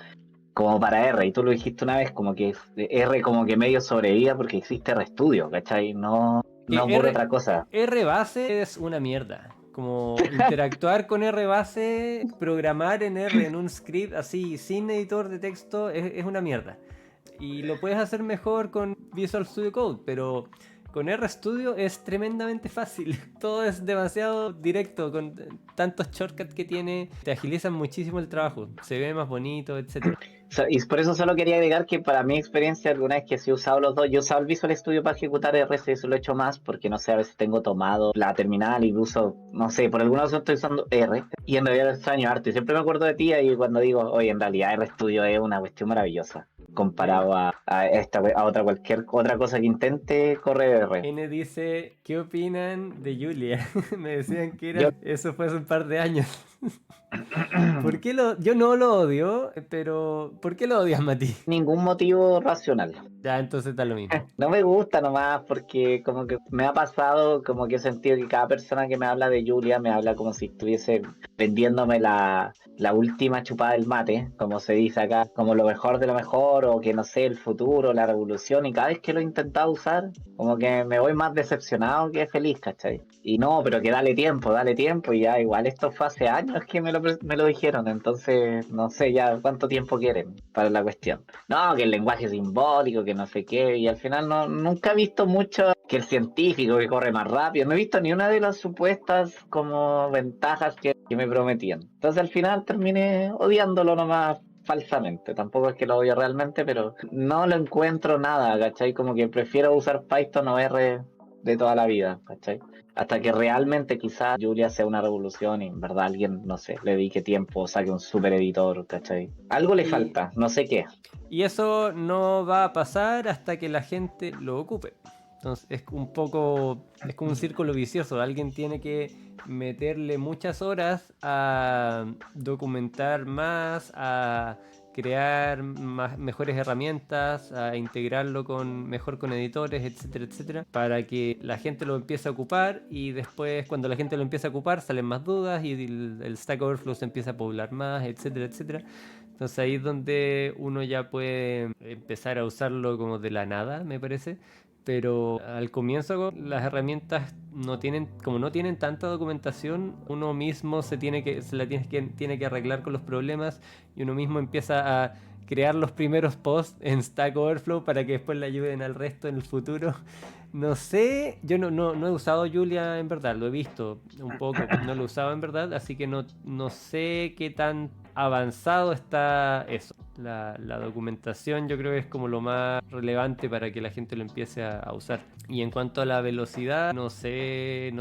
como para R, y tú lo dijiste una vez, como que R como que medio sobrevive porque existe RStudio, ¿cachai? No, Que no por otra cosa. R base es una mierda. Como interactuar con R base, programar en R en un script así, sin editor de texto, es una mierda. Y lo puedes hacer mejor con Visual Studio Code, pero con RStudio es tremendamente fácil. Todo es demasiado directo, con tantos shortcuts que tiene, te agilizan muchísimo el trabajo, se ve más bonito, etcétera. Y por eso solo quería agregar que para mi experiencia alguna vez que sí he usado los dos, yo he usado el Visual Studio para ejecutar R, si eso lo he hecho más, porque no sé, a veces tengo tomado la terminal y uso, no sé, por alguna razón estoy usando R, y en realidad lo extraño harto, y siempre me acuerdo de ti ahí cuando digo, oye, en realidad R Studio es una cuestión maravillosa, ¿Sí? comparado a otra cualquier otra cosa que intente correr R. N dice, ¿qué opinan de Julia? Me decían que Yo, eso fue hace un par de años. Yo no lo odio, pero ¿por qué lo odias, Mati? ningún motivo racional. Ya, entonces da lo mismo. No me gusta nomás porque como que me ha pasado, como que he sentido que cada persona que me habla de Julia me habla como si estuviese vendiéndome la última chupada del mate, como se dice acá, como lo mejor de lo mejor o que no sé, el futuro, la revolución y cada vez que lo he intentado usar, como que me voy más decepcionado que feliz, ¿cachai? Y no, pero que dale tiempo y ya igual esto fue hace años que me lo dijeron, entonces no sé ya cuánto tiempo quieren para la cuestión. No, que el lenguaje simbólico, que no sé qué, y al final no, nunca he visto mucho que el científico que corre más rápido, no he visto ni una de las supuestas como ventajas que me prometían. Entonces al final terminé odiándolo nomás falsamente, tampoco es que lo odio realmente, pero no lo encuentro nada, ¿cachai? Como que prefiero usar Python o R de toda la vida, ¿cachai? Hasta que realmente quizás Julia sea una revolución y en verdad alguien, no sé, le dedique tiempo, saque un super editor, ¿cachai? Algo le Y, falta, no sé qué. y eso no va a pasar hasta que la gente lo ocupe. Entonces es como un círculo vicioso. Alguien tiene que meterle muchas horas a documentar más, a crear mejores herramientas, a integrarlo mejor con editores, etcétera, etcétera, para que la gente lo empiece a ocupar y después cuando la gente lo empieza a ocupar salen más dudas y el Stack Overflow se empieza a poblar más, etcétera, etcétera. Entonces ahí es donde uno ya puede empezar a usarlo como de la nada, me parece. Pero al comienzo las herramientas como no tienen tanta documentación, uno mismo tiene que arreglar con los problemas y uno mismo empieza a crear los primeros posts en Stack Overflow para que después le ayuden al resto en el futuro. No sé, yo no he usado Julia en verdad, lo he visto un poco, pero no lo he usado en verdad, así que no sé qué tan avanzado está eso. La documentación yo creo que es como lo más relevante para que la gente lo empiece a usar. Y en cuanto a la velocidad, no sé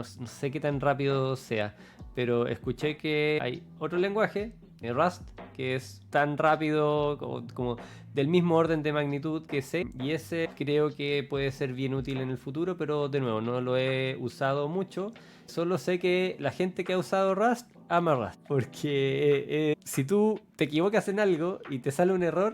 qué tan rápido sea, pero escuché que hay otro lenguaje, Rust, que es tan rápido como del mismo orden de magnitud que C, y ese creo que puede ser bien útil en el futuro, pero de nuevo no lo he usado mucho. Solo sé que la gente que ha usado Rust ama Rust, porque si tú te equivocas en algo y te sale un error,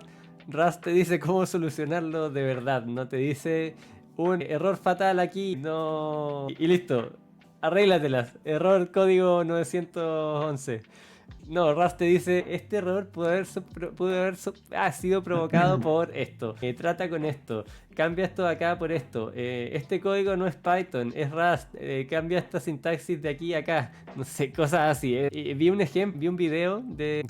Rust te dice cómo solucionarlo de verdad, no te dice un error fatal aquí, no... Y listo, arréglatelas, error código 911. No, Rust te dice, este error pudo haber sido provocado por esto. Trata con esto. Cambia esto de acá por esto. Este código no es Python, es Rust. Cambia esta sintaxis de aquí a acá. No sé, cosas así. Vi un video de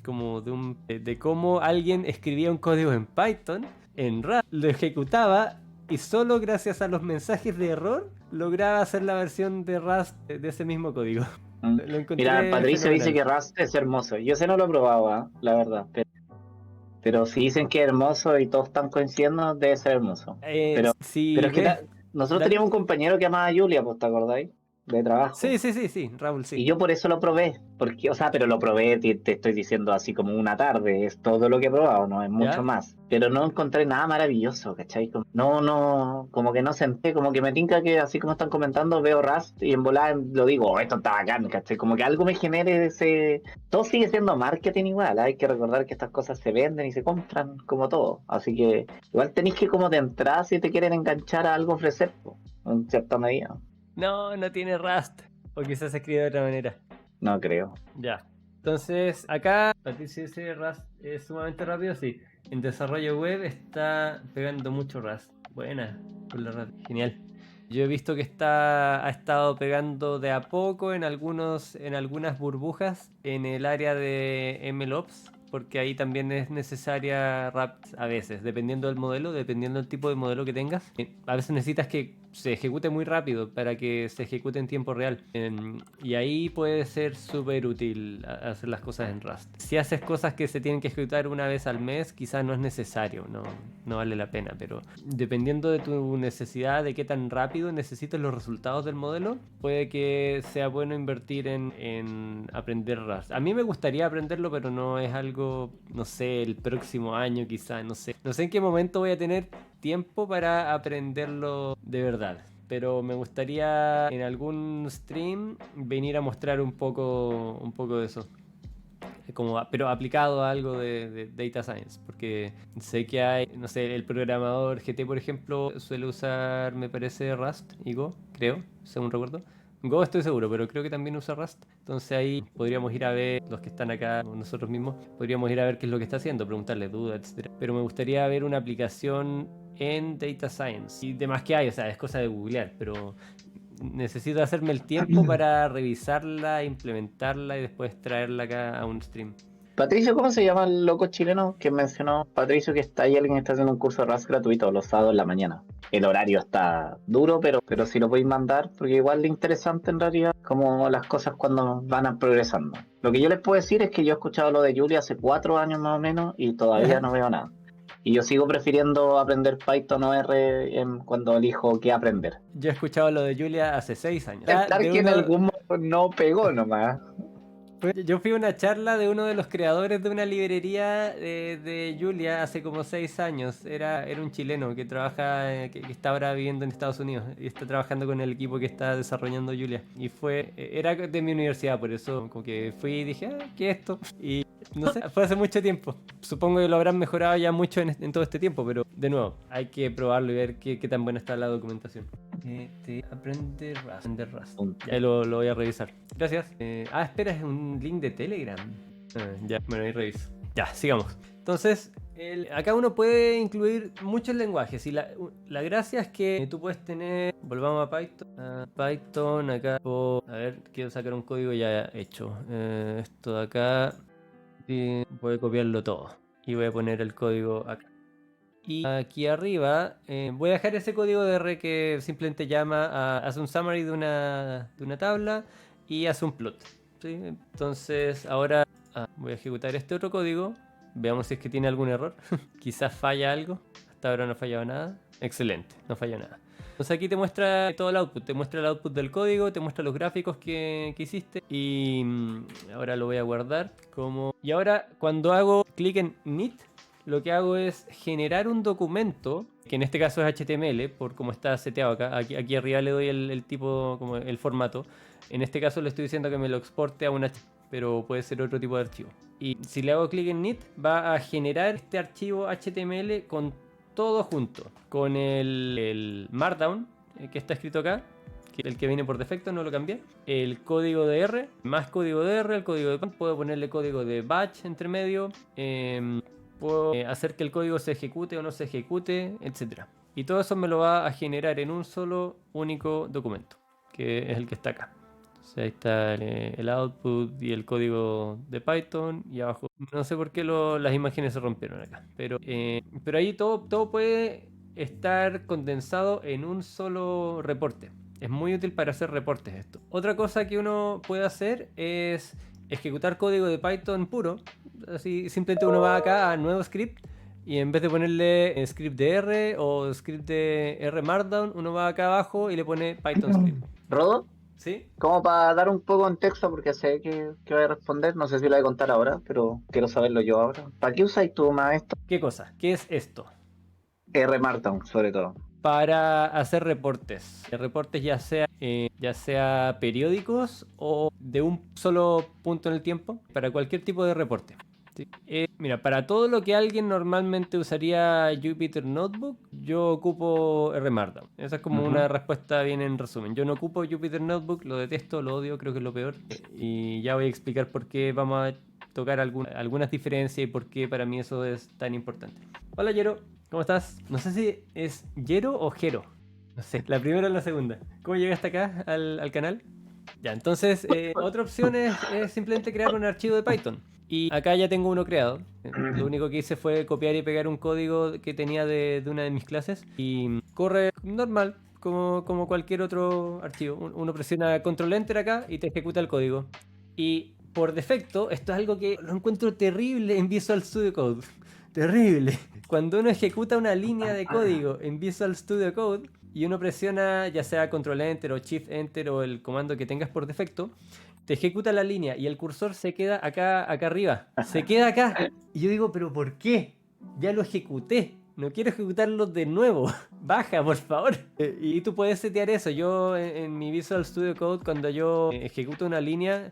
cómo alguien escribía un código en Python, en Rust, lo ejecutaba y solo gracias a los mensajes de error lograba hacer la versión de Rust de ese mismo código. Lo Mira, encontré Patricio dice fenomenal. que Rust es hermoso. Yo ese no lo he probado, la verdad. Pero si dicen que es hermoso y todos están coincidiendo, debe ser hermoso. Pero Si es que ves, nosotros dale. teníamos un compañero que llamaba Julia, pues, ¿te acordáis? De trabajo. Sí, Raúl, Y sí. yo por eso lo probé, porque, o sea, pero lo probé, te estoy diciendo así como una tarde, es todo lo que he probado, no es mucho ¿Ya? más. Pero no encontré nada maravilloso, ¿cachai? No, como que no senté, como que me tinca que así como están comentando, veo Rust y en volada lo digo, oh, esto está bacán, ¿cachai? Como que algo me genere ese... Todo sigue siendo marketing igual, hay que recordar que estas cosas se venden y se compran como todo. Así que igual tenéis que como de entrada si te quieren enganchar a algo ofrecer, po, en cierta medida. No, no tiene Rust. O quizás se escribe de otra manera. No creo. Ya. Entonces, acá, Patricio dice Rust es sumamente rápido, sí. En desarrollo web está pegando mucho Rust. Buena, por la Rust. Genial. Yo he visto que ha estado pegando de a poco en algunas burbujas en el área de MLOps, porque ahí también es necesaria RAP a veces, dependiendo del modelo, dependiendo del tipo de modelo que tengas. A veces necesitas que se ejecute muy rápido para que se ejecute en tiempo real. Y ahí puede ser súper útil hacer las cosas en Rust. Si haces cosas que se tienen que ejecutar una vez al mes, quizás no es necesario, no vale la pena, pero dependiendo de tu necesidad, de qué tan rápido necesites los resultados del modelo, puede que sea bueno invertir en aprender Rust. A mí me gustaría aprenderlo, pero no es algo, no sé, el próximo año quizás, no sé. No sé en qué momento voy a tener tiempo para aprenderlo de verdad. Pero me gustaría en algún stream venir a mostrar un poco de eso. Pero aplicado a algo de data science, porque sé que hay, no sé, el programador GT, por ejemplo, suele usar, me parece, Rust y Go, creo, según recuerdo. Go estoy seguro, pero creo que también usa Rust. Entonces ahí podríamos ir a ver, los que están acá, nosotros mismos, podríamos ir a ver qué es lo que está haciendo, preguntarle dudas, etcétera. Pero me gustaría ver una aplicación en Data Science. Y demás que hay, o sea, es cosa de googlear, pero necesito hacerme el tiempo para revisarla, implementarla y después traerla acá a un stream. Patricio, ¿cómo se llama el loco chileno que mencionó? Patricio, que está ahí, alguien que está haciendo un curso de RAS gratuito los sábados en la mañana. El horario está duro, pero si lo podéis mandar, porque igual es interesante en realidad como las cosas cuando van progresando. Lo que yo les puedo decir es que yo he escuchado lo de Julia hace 4 años más o menos y todavía no veo nada. Y yo sigo prefiriendo aprender Python o R cuando elijo qué aprender. Yo he escuchado lo de Julia hace 6 años. Aceptar que en algún momento no pegó nomás. Yo fui a una charla de uno de los creadores de una librería de Julia hace como 6 años. Era un chileno que trabaja, que está ahora viviendo en Estados Unidos y está trabajando con el equipo que está desarrollando Julia. Y era de mi universidad, por eso como que fui y dije, ¿qué es esto? Y no sé, fue hace mucho tiempo. Supongo que lo habrán mejorado ya mucho en todo este tiempo, pero de nuevo, hay que probarlo y ver qué tan buena está la documentación. Aprender Rust. Ya lo voy a revisar. Gracias. Espera, es un link de Telegram. Ya, bueno, ahí reviso. Ya, sigamos. Entonces, acá uno puede incluir muchos lenguajes y la gracia es que tú puedes tener, volvamos a Python, acá, a ver, quiero sacar un código ya hecho. Esto de acá, y voy a copiarlo todo y voy a poner el código acá. Y aquí arriba voy a dejar ese código de R que simplemente hace un summary de una tabla y hace un plot. ¿Sí? Entonces ahora voy a ejecutar este otro código Veamos si es que tiene algún error. Quizás falla algo. Hasta ahora no ha fallado nada. Excelente, no falla nada. Entonces aquí te muestra todo el output. Te muestra el output del código, te muestra los gráficos que hiciste. Y ahora lo voy a guardar como... Y ahora cuando hago clic en Init, lo que hago es generar un documento, que en este caso es HTML, por como está seteado acá. Aquí arriba le doy el tipo, como el formato. En este caso le estoy diciendo que me lo exporte a un HTML, pero puede ser otro tipo de archivo. Y si le hago clic en Init, va a generar este archivo HTML con todo junto. Con el Markdown, que está escrito acá, que el que viene por defecto, no lo cambié. El código de R, más código de R, el código de Python. Puedo ponerle código de batch entre medio. Puedo hacer que el código se ejecute o no se ejecute, etc. Y todo eso me lo va a generar en un solo único documento, que es el que está acá. O sea, ahí está el output y el código de Python, y abajo no sé por qué las imágenes se rompieron acá, pero ahí todo puede estar condensado en un solo reporte. Es muy útil para hacer reportes esto. Otra cosa que uno puede hacer es ejecutar código de Python puro. Así simplemente uno va acá a nuevo script, y en vez de ponerle script de R o script de R Markdown, uno va acá abajo y le pone Python script. ¿Rodo? ¿Sí? Como para dar un poco en contexto, porque sé que voy a responder, no sé si lo voy a contar ahora, pero quiero saberlo yo ahora. ¿Para qué usáis tú más esto? ¿Qué cosa? ¿Qué es esto? R Markdown, sobre todo. Para hacer reportes. Reportes ya sea periódicos o de un solo punto en el tiempo, para cualquier tipo de reporte. ¿Sí? Mira, para todo lo que alguien normalmente usaría Jupyter Notebook, yo ocupo R Markdown. Esa es como una respuesta bien en resumen. Yo no ocupo Jupyter Notebook, lo detesto, lo odio, creo que es lo peor. Y ya voy a explicar por qué. Vamos a tocar algunas diferencias y por qué para mí eso es tan importante. Hola, Yero. ¿Cómo estás? No sé si es Yero o Jero. No sé, la primera o la segunda. ¿Cómo llegaste acá al canal? Ya, entonces, otra opción es simplemente crear un archivo de Python. Y acá ya tengo uno creado. Lo único que hice fue copiar y pegar un código que tenía de una de mis clases. Y corre normal, como cualquier otro archivo. Uno presiona Control Enter acá y te ejecuta el código. Y por defecto, esto es algo que lo encuentro terrible en Visual Studio Code. Terrible. Cuando uno ejecuta una línea de código en Visual Studio Code y uno presiona ya sea Control Enter o Shift Enter o el comando que tengas por defecto, te ejecuta la línea y el cursor se queda acá arriba. Se queda acá. Y yo digo, ¿pero por qué? Ya lo ejecuté. No quiero ejecutarlo de nuevo. Baja, por favor. Y tú puedes setear eso. Yo en mi Visual Studio Code, cuando yo ejecuto una línea,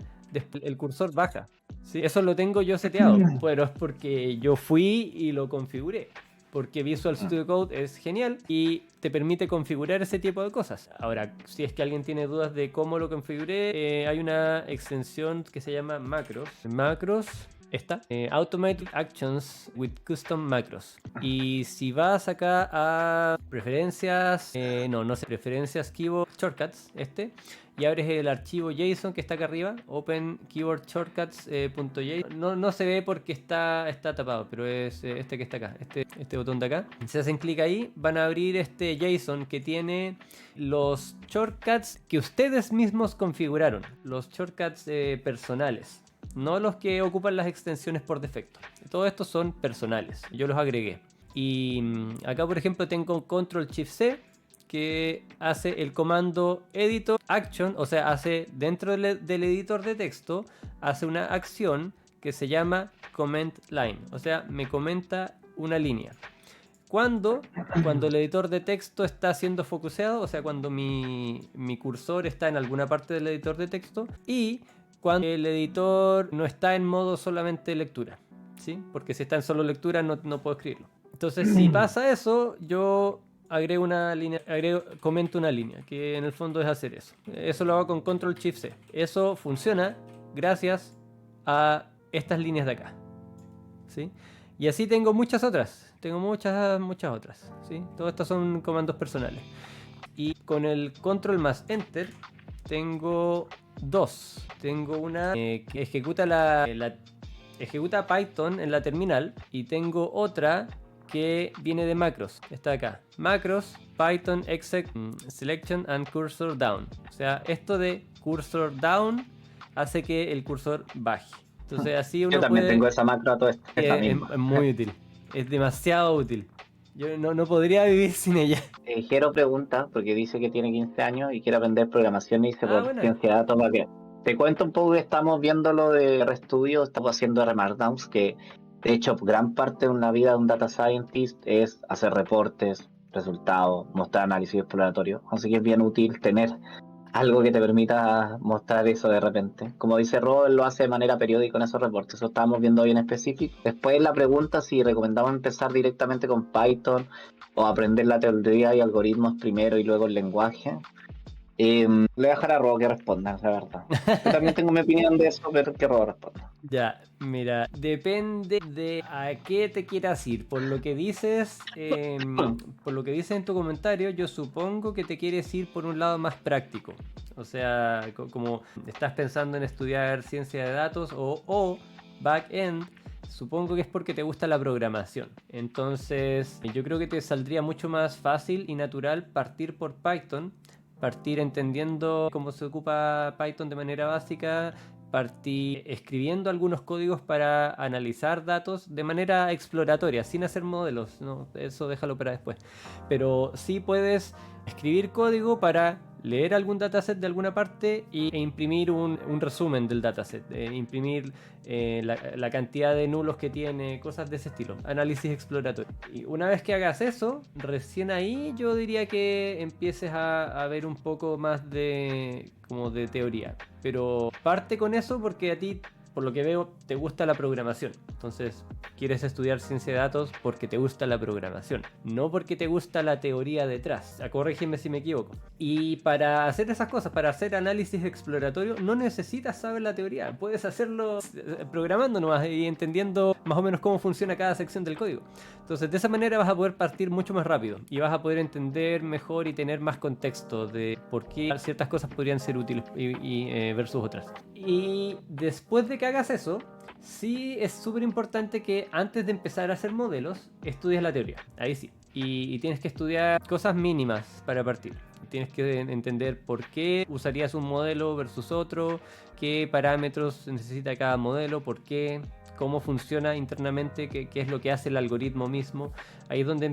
el cursor baja. ¿Sí? Eso lo tengo yo seteado, pero es porque yo fui y lo configuré. Porque Visual Studio Code es genial y te permite configurar ese tipo de cosas. Ahora, si es que alguien tiene dudas de cómo lo configuré, hay una extensión que se llama Macros. Macros, esta, Automated Actions with Custom Macros. Y si vas acá a preferencias, no sé, preferencias Keyboard Shortcuts, y abres el archivo JSON que está acá arriba, Open Keyboard Shortcuts.json. No se ve porque está tapado, pero es este que está acá, este botón de acá. Si hacen clic ahí, van a abrir este JSON que tiene los shortcuts que ustedes mismos configuraron, los shortcuts personales. No los que ocupan las extensiones por defecto. Todos estos son personales. Yo los agregué. Y acá, por ejemplo, tengo Ctrl-Shift-C, que hace el comando editor action, o sea, hace dentro del editor de texto, hace una acción que se llama comment line, o sea, me comenta una línea. Cuando el editor de texto está siendo focuseado, o sea, cuando mi cursor está en alguna parte del editor de texto, y cuando el editor no está en modo solamente lectura, ¿sí? Porque si está en solo lectura no puedo escribirlo. Entonces, si pasa eso, yo comento una línea, que en el fondo es hacer eso. Eso lo hago con Ctrl-Shift-C. Eso funciona gracias a estas líneas de acá, ¿sí? Y así tengo muchas otras. Tengo muchas otras, ¿sí? Todas estas son comandos personales. Y con el Control más Enter tengo dos. Tengo una que ejecuta Python en la terminal, y tengo otra que viene de macros. Está acá. Macros, Python, exec, selection and cursor down. O sea, esto de cursor down hace que el cursor baje. Entonces así Yo uno también puede... tengo esa macro a todo esto, esa misma. Es muy útil, es demasiado útil. Yo no podría vivir sin ella. Jero pregunta, porque dice que tiene 15 años y quiere aprender programación y dice Ah, por bueno. ciencia de datos, ¿para qué? Te cuento un poco que estamos viendo lo de RStudio, estamos haciendo R Markdowns, que de hecho gran parte de una vida de un data scientist es hacer reportes, resultados, mostrar análisis exploratorio, así que es bien útil tener algo que te permita mostrar eso de repente. Como dice Robert, lo hace de manera periódica en esos reportes, eso estábamos viendo hoy en específico. Después la pregunta si recomendamos empezar directamente con Python o aprender la teoría y algoritmos primero y luego el lenguaje. Le voy a dejar a Robo que responda, la verdad. Yo también tengo mi opinión de eso, pero que Robo responda. Ya, mira, depende de a qué te quieras ir. Por lo que dices, por lo que dices en tu comentario, yo supongo que te quieres ir por un lado más práctico. O sea, como estás pensando en estudiar ciencia de datos o back-end, supongo que es porque te gusta la programación. Entonces, yo creo que te saldría mucho más fácil y natural partir por Python, partir entendiendo cómo se ocupa Python de manera básica, partí escribiendo algunos códigos para analizar datos de manera exploratoria, sin hacer modelos, ¿no? Eso déjalo para después. Pero sí puedes escribir código para leer algún dataset de alguna parte e imprimir un resumen del dataset, imprimir la cantidad de nulos que tiene, cosas de ese estilo, análisis exploratorio. Y una vez que hagas eso, recién ahí yo diría que empieces a ver un poco más de como de teoría. Pero parte con eso porque a ti, por lo que veo, te gusta la programación. Entonces, quieres estudiar ciencia de datos porque te gusta la programación, no porque te gusta la teoría detrás. Corrígeme si me equivoco. Y para hacer esas cosas, para hacer análisis exploratorio, no necesitas saber la teoría. Puedes hacerlo programando nomás y entendiendo más o menos cómo funciona cada sección del código. Entonces, de esa manera vas a poder partir mucho más rápido y vas a poder entender mejor y tener más contexto de por qué ciertas cosas podrían ser útiles versus otras. Y después de que hagas eso, sí es súper importante que antes de empezar a hacer modelos, estudies la teoría. Ahí sí. Y tienes que estudiar cosas mínimas para partir. Tienes que entender por qué usarías un modelo versus otro, qué parámetros necesita cada modelo, por qué, cómo funciona internamente, qué es lo que hace el algoritmo mismo. Ahí es donde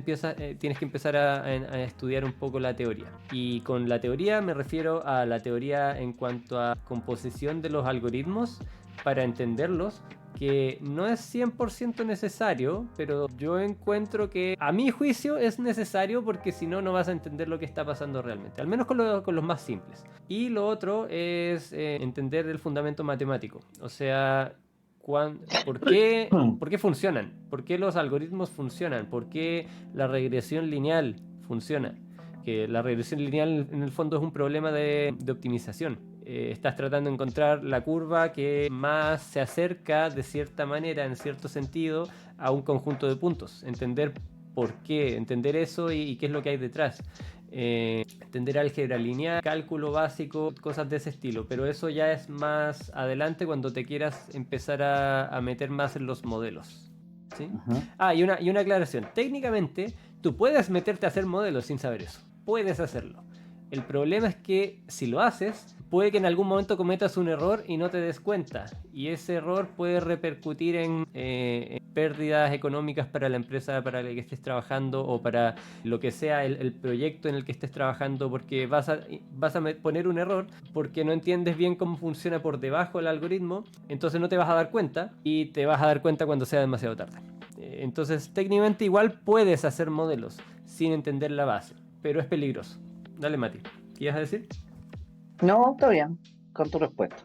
tienes que empezar a estudiar un poco la teoría. Y con la teoría me refiero a la teoría en cuanto a composición de los algoritmos para entenderlos, que no es 100% necesario, pero yo encuentro que a mi juicio es necesario porque si no, no vas a entender lo que está pasando realmente, al menos con los más simples. Y lo otro es entender el fundamento matemático, o sea, ¿por qué funcionan? ¿Por qué los algoritmos funcionan? ¿Por qué la regresión lineal funciona? Que la regresión lineal en el fondo es un problema de optimización. Estás tratando de encontrar la curva que más se acerca de cierta manera, en cierto sentido, a un conjunto de puntos. Entender por qué, entender eso y qué es lo que hay detrás. Entender álgebra lineal, cálculo básico, cosas de ese estilo, pero eso ya es más adelante cuando te quieras empezar a meter más en los modelos. ¿Sí? Y una aclaración. Técnicamente, tú puedes meterte a hacer modelos sin saber eso. Puedes hacerlo. El problema es que si lo haces, puede que en algún momento cometas un error y no te des cuenta. Y ese error puede repercutir en pérdidas económicas para la empresa para la que estés trabajando o para lo que sea el proyecto en el que estés trabajando, porque vas a poner un error porque no entiendes bien cómo funciona por debajo el algoritmo, entonces no te vas a dar cuenta y te vas a dar cuenta cuando sea demasiado tarde. Entonces técnicamente igual puedes hacer modelos sin entender la base, pero es peligroso. Dale, Mati, ¿qué ibas a decir? No, está bien, con tu respuesta.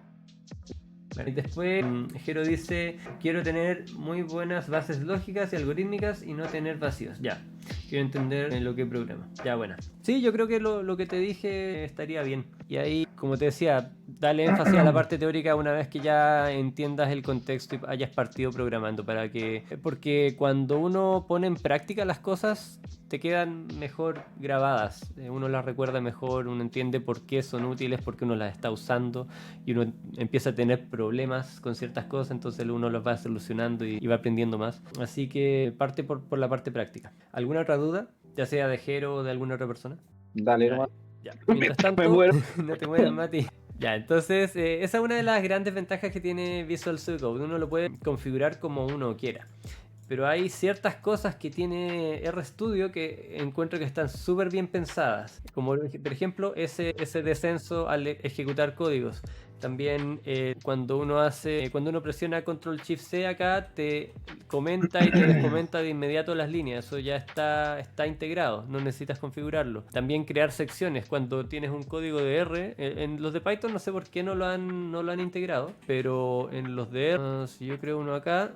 Y después Jero dice, quiero tener muy buenas bases lógicas y algorítmicas y no tener vacíos. Ya, quiero entender lo que programa. Ya, buena. Sí, yo creo que lo que te dije estaría bien. Y ahí, como te decía, dale énfasis a la parte teórica una vez que ya entiendas el contexto y hayas partido programando porque cuando uno pone en práctica las cosas te quedan mejor grabadas, uno las recuerda mejor, uno entiende por qué son útiles, por qué uno las está usando y uno empieza a tener problemas con ciertas cosas, entonces uno los va solucionando y va aprendiendo más. Así que parte por la parte práctica. ¿Alguna otra duda? Ya sea de Jero o de alguna otra persona. Dale, Ya, nomás. ya. Mientras Me tanto, muero. no te mueras, Mati. Ya, entonces esa es una de las grandes ventajas que tiene Visual Studio Code. Uno lo puede configurar como uno quiera. Pero hay ciertas cosas que tiene RStudio que encuentro que están súper bien pensadas. Como por ejemplo ese descenso al ejecutar códigos. También cuando uno presiona Control Shift C acá, te comenta y te descomenta de inmediato las líneas. Eso ya está integrado, no necesitas configurarlo. También crear secciones cuando tienes un código de R. En los de Python no sé por qué no lo han integrado, pero en los de R, si yo creo uno acá,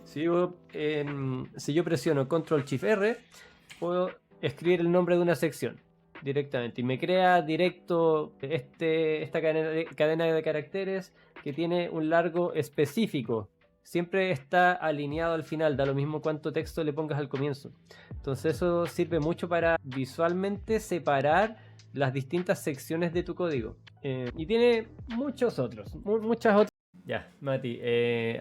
si yo presiono Control Shift R, puedo escribir el nombre de una sección directamente y me crea directo esta cadena de caracteres que tiene un largo específico. Siempre está alineado al final, da lo mismo cuánto texto le pongas al comienzo. Entonces eso sirve mucho para visualmente separar las distintas secciones de tu código. Y tiene muchas otras. Ya, Mati,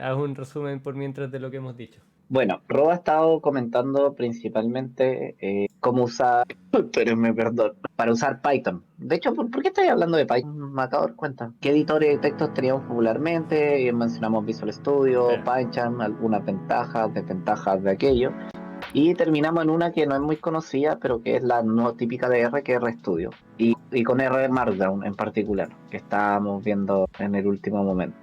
haz un resumen por mientras de lo que hemos dicho. Bueno, Rob ha estado comentando principalmente cómo usar, espérenme, perdón, para usar Python. De hecho, ¿por qué estoy hablando de Python? Me acabo de dar cuenta. ¿Qué editores de textos teníamos popularmente? Y mencionamos Visual Studio, PyCharm, algunas ventajas, desventajas de aquello. Y terminamos en una que no es muy conocida, pero que es la no típica de R, que es RStudio. Y con R Markdown en particular, que estábamos viendo en el último momento.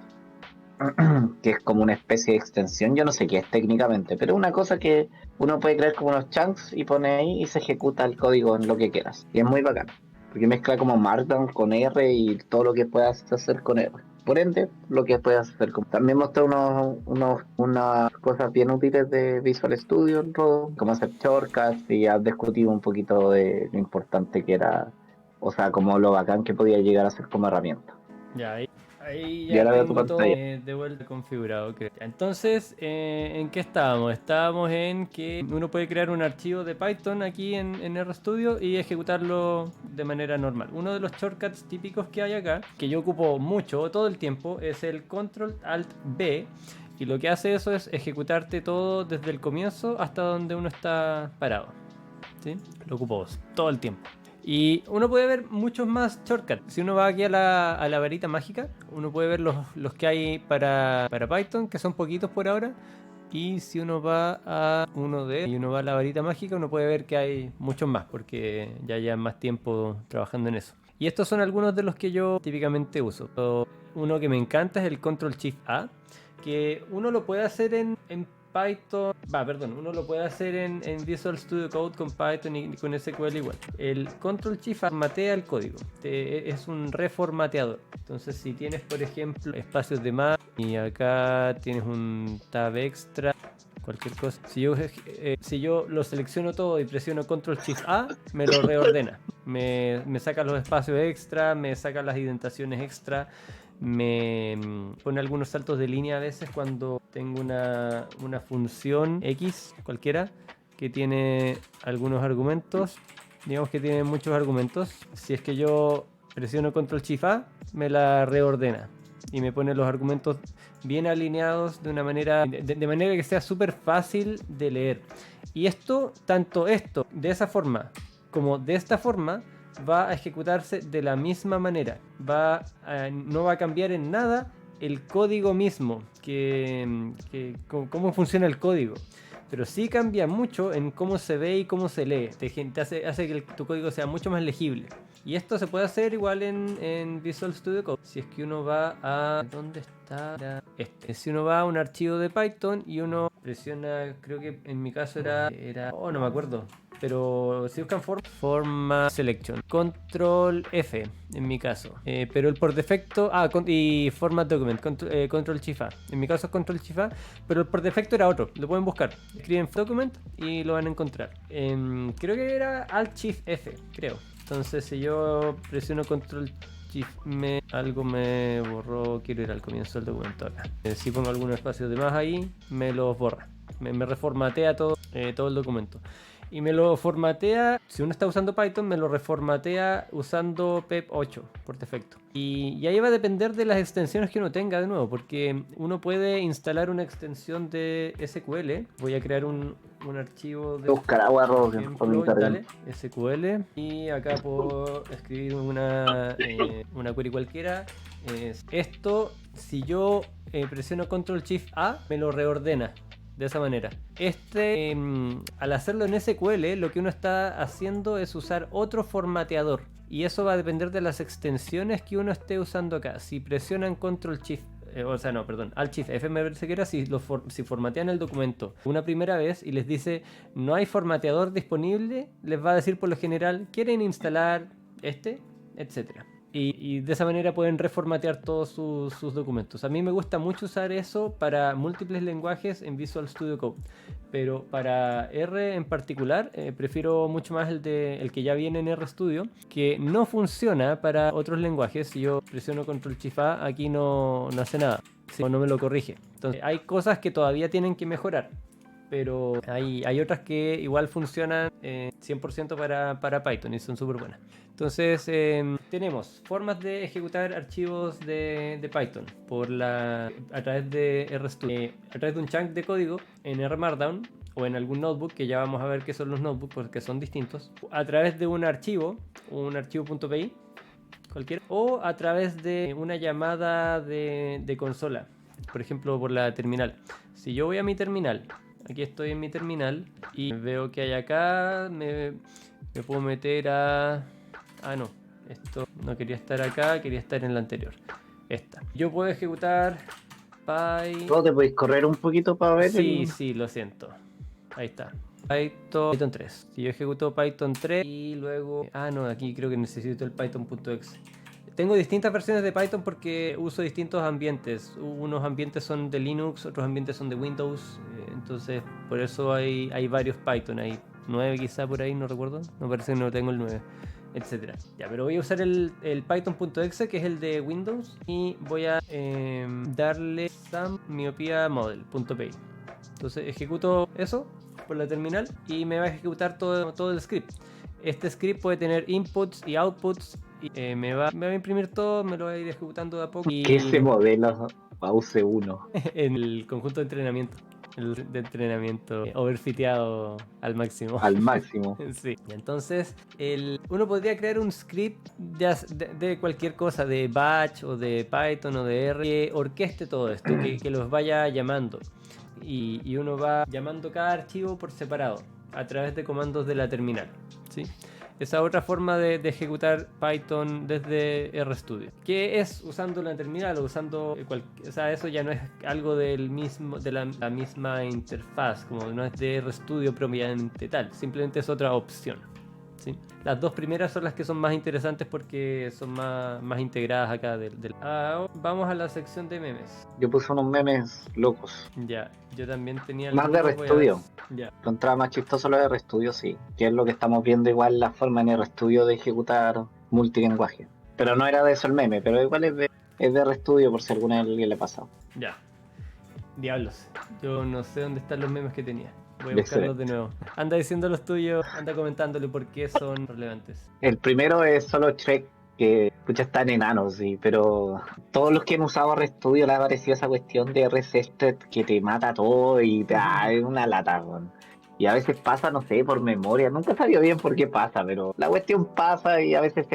Que es como una especie de extensión, yo no sé qué es técnicamente, pero es una cosa que uno puede crear como unos chunks y pone ahí y se ejecuta el código en lo que quieras. Y es muy bacán, porque mezcla como Markdown con R y todo lo que puedas hacer con R. Por ende, lo que puedas hacer con... También mostré unas cosas bien útiles de Visual Studio, como hacer shortcuts, y has discutido un poquito de lo importante que era, o sea, como lo bacán que podía llegar a ser como herramienta. Ya, ahí Y ya ahora veo tu tengo todo pantalla. de vuelta configurado, creo. Entonces, ¿en qué estábamos? Estábamos en que uno puede crear un archivo de Python aquí en RStudio y ejecutarlo de manera normal. Uno de los shortcuts típicos que hay acá, que yo ocupo mucho todo el tiempo, es el Control Alt B. Y lo que hace eso es ejecutarte todo desde el comienzo hasta donde uno está parado. ¿Sí? Lo ocupo todo el tiempo. Y uno puede ver muchos más shortcuts. Si uno va aquí a la varita mágica, uno puede ver los que hay para Python, que son poquitos por ahora. Y si uno va a la varita mágica, uno puede ver que hay muchos más, porque ya llevan más tiempo trabajando en eso. Y estos son algunos de los que yo típicamente uso. Uno que me encanta es el Control Shift A, que uno lo puede hacer en Python, uno lo puede hacer en Visual Studio Code con Python y con SQL igual. El Control Shift formatea el código, es un reformateador. Entonces si tienes por ejemplo espacios de más y acá tienes un tab extra, cualquier cosa, si yo lo selecciono todo y presiono Control Shift A, me lo reordena, me saca los espacios extra, me saca las indentaciones extra, me pone algunos saltos de línea a veces cuando tengo una función X cualquiera que tiene algunos argumentos. Digamos que tiene muchos argumentos. Si es que yo presiono Control Shift A, me la reordena y me pone los argumentos bien alineados de manera que sea súper fácil de leer. Y tanto esto de esa forma como de esta forma va a ejecutarse de la misma manera. No va a cambiar en nada el código mismo, cómo funciona el código. Pero sí cambia mucho en cómo se ve y cómo se lee. Hace que tu código sea mucho más legible. Y esto se puede hacer igual en Visual Studio Code. Si es que uno va a... ¿Dónde está? Si uno va a un archivo de Python y uno presiona, creo que en mi caso era no me acuerdo. Pero si buscan forma selection, control F en mi caso, pero el por defecto, y format document, control shift A, en mi caso es control shift A, pero el por defecto era otro, lo pueden buscar, escriben document y lo van a encontrar. Creo que era alt shift F, creo. Entonces si yo presiono control shift, algo me borró, quiero ir al comienzo del documento acá. Si pongo algunos espacios de más ahí, me los borra, me reformatea todo el documento. y me lo formatea. Si uno está usando Python, me lo reformatea usando PEP 8 por defecto. Y ahí va a depender de las extensiones que uno tenga de nuevo, porque uno puede instalar una extensión de SQL. Voy a crear un archivo de Buscar agua por Robin, por mi ejemplo, internet. dale, SQL, y acá puedo escribir una query cualquiera. Esto, si yo presiono Control Shift A, me lo reordena de esa manera. Al hacerlo en SQL, lo que uno está haciendo es usar otro formateador. Y eso va a depender de las extensiones que uno esté usando acá. Si presionan Control Shift, Alt Shift F me parece que era, si formatean el documento una primera vez y les dice no hay formateador disponible, les va a decir por lo general, ¿quieren instalar etcétera? Y de esa manera pueden reformatear todos sus documentos. A mí me gusta mucho usar eso para múltiples lenguajes en Visual Studio Code. Pero para R en particular, prefiero mucho más el que ya viene en RStudio, que no funciona para otros lenguajes. Si yo presiono Control Shift A, aquí no hace nada. No me lo corrige. Entonces, hay cosas que todavía tienen que mejorar. Pero hay otras que igual funcionan 100% para Python y son súper buenas. Entonces tenemos formas de ejecutar archivos de Python a través de RStudio, a través de un chunk de código en R Markdown o en algún notebook, que ya vamos a ver qué son los notebooks porque son distintos, a través de un archivo .py cualquiera, o a través de una llamada de consola, por ejemplo por la terminal. Si yo voy a mi terminal, aquí estoy en mi terminal y veo que hay acá, me puedo meter a... Ah, no, esto no quería estar acá, quería estar en la anterior. Esta. Yo puedo ejecutar ¿Vos te podéis correr un poquito para ver? Sí, lo siento. Ahí está. Python 3. Si yo ejecuto Python 3 y luego... Ah, no, aquí creo que necesito el Python.exe. Tengo distintas versiones de Python porque uso distintos ambientes. Unos ambientes son de Linux, otros ambientes son de Windows. Entonces, por eso hay varios Python. Hay 9 quizá por ahí, no recuerdo. Me parece que no tengo el 9, etcétera. Ya, pero voy a usar el Python.exe, que es el de Windows, y voy a darle some myopia model.py. Entonces ejecuto eso por la terminal y me va a ejecutar todo el script. Este script puede tener inputs y outputs y me va a imprimir todo, me lo va a ir ejecutando de a poco. ¿Qué ese modelo Pause 1? En el conjunto de entrenamiento. Overfiteado al máximo. Al máximo. Sí. Entonces, uno podría crear un script de cualquier cosa, de Batch o de Python o de R, que orqueste todo esto, que los vaya llamando. Y uno va llamando cada archivo por separado a través de comandos de la terminal, ¿sí? Esa otra forma de ejecutar Python desde RStudio, que es usando la terminal o usando o sea, eso ya no es algo de la misma interfaz, como no es de RStudio propiamente tal, simplemente es otra opción, ¿sí? Las dos primeras son las que son más interesantes porque son más integradas acá vamos a la sección de memes. Yo puse unos memes locos. Ya, yo también tenía más de RStudio. Ya. Encontraba más chistoso lo de RStudio, sí. Que es lo que estamos viendo igual, la forma en RStudio de ejecutar multilenguaje. Pero no era de eso el meme, pero igual es de RStudio por si alguna vez alguien le ha pasado. Ya. Diablos. Yo no sé dónde están los memes que tenía. Voy a buscarlos de nuevo. Anda diciendo los tuyos, anda comentándole por qué son relevantes. El primero es solo Shrek, que escucha están enanos, sí, pero todos los que han usado RStudio le ha parecido esa cuestión de RStudio que te mata todo y es una lata, weón. Y a veces pasa, no sé, por memoria, nunca sabía bien por qué pasa, pero la cuestión pasa y a veces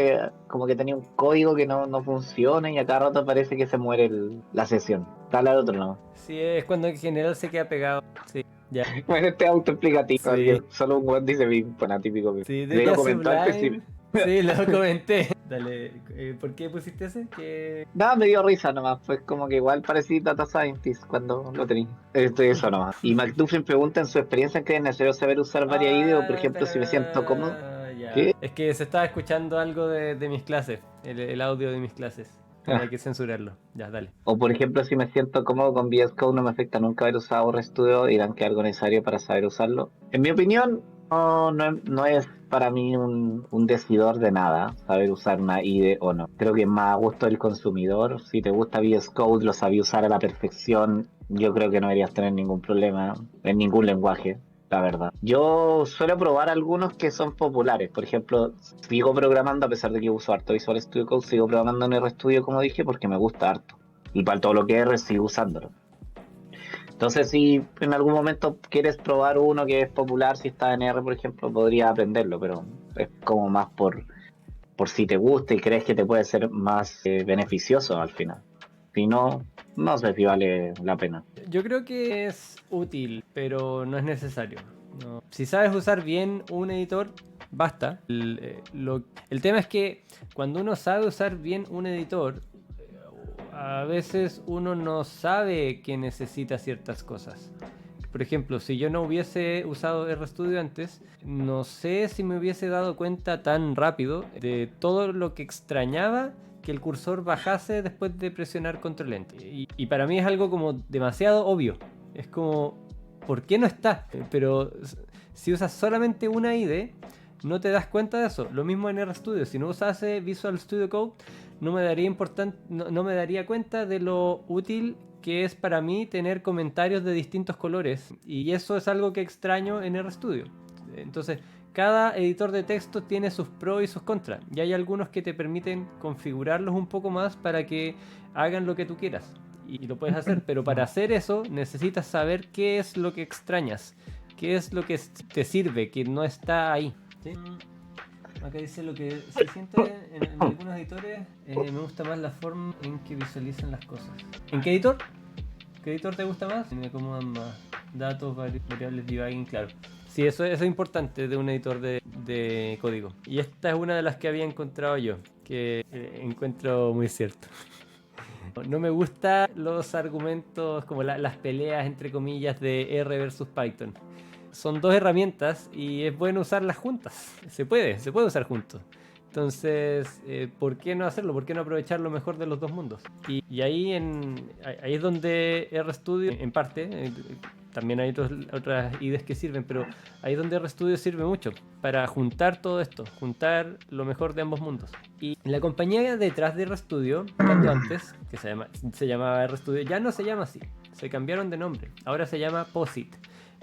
como que tenía un código que no funciona y a cada rato parece que se muere la sesión. Dale al otro, ¿no? Sí, es cuando en general se queda pegado, sí. Ya. Bueno, este es autoexplicativo, Sí. solo un weón dice bien, típico. Sí, Le lo comentó al principio. Sí, lo comenté. Dale, ¿por qué pusiste ese? Nada, me dio risa nomás, fue como que igual parecía Data Scientist cuando lo tenía. Eso nomás. Y McDuffin pregunta en su experiencia que es necesario saber usar varias IDE, por ejemplo, si me siento cómodo. Ya. ¿Qué? Es que se estaba escuchando algo de mis clases, el audio de mis clases. Hay que censurarlo. Ya, dale. O por ejemplo, si me siento cómodo con VS Code, no me afecta nunca haber usado RStudio, dirán que algo necesario para saber usarlo. En mi opinión, no es para mí un decidor de nada saber usar una IDE o no. Creo que es más a gusto del consumidor. Si te gusta VS Code, lo sabes usar a la perfección, yo creo que no deberías tener ningún problema en ningún lenguaje. la verdad. Yo suelo probar algunos que son populares. Por ejemplo, sigo programando, a pesar de que uso harto Visual Studio Code, sigo programando en RStudio, como dije, porque me gusta harto. Y para todo lo que es R sigo usándolo. Entonces, si en algún momento quieres probar uno que es popular, si está en R, por ejemplo, podría aprenderlo, pero es como más por si te gusta y crees que te puede ser más beneficioso al final. Si no, no sé si vale la pena. Yo creo que es útil, pero no es necesario. No. Si sabes usar bien un editor, basta. El tema es que cuando uno sabe usar bien un editor, a veces uno no sabe que necesita ciertas cosas. Por ejemplo, si yo no hubiese usado RStudio antes, no sé si me hubiese dado cuenta tan rápido de todo lo que extrañaba que el cursor bajase después de presionar control enter. Y para mí es algo como demasiado obvio. Es como, ¿por qué no está? Pero si usas solamente una IDE, no te das cuenta de eso. Lo mismo en RStudio. Si no usase Visual Studio Code, no me daría cuenta de lo útil que es para mí tener comentarios de distintos colores. Y eso es algo que extraño en RStudio. Entonces, cada editor de texto tiene sus pros y sus contras. Y hay algunos que te permiten configurarlos un poco más para que hagan lo que tú quieras. Y lo puedes hacer, pero para hacer eso necesitas saber qué es lo que extrañas, qué es lo que te sirve, que no está ahí. ¿Sí? Acá dice lo que se siente en algunos editores. Me gusta más la forma en que visualizan las cosas. ¿En qué editor? ¿Qué editor te gusta más? Me acomodan más. Datos, variables, debugging, claro. Sí, eso es importante de un editor de código. Y esta es una de las que había encontrado yo, que encuentro muy cierto. No me gustan los argumentos, como las peleas entre comillas de R versus Python. Son dos herramientas y es bueno usarlas juntas. Se puede usar juntos. Entonces, ¿por qué no hacerlo? ¿Por qué no aprovechar lo mejor de los dos mundos? Y ahí es donde RStudio, en parte, también hay otras IDEs que sirven, pero ahí es donde RStudio sirve mucho para juntar todo esto, juntar lo mejor de ambos mundos. Y la compañía detrás de RStudio, tanto antes, que se llamaba RStudio, ya no se llama así. Se cambiaron de nombre. Ahora se llama POSIT.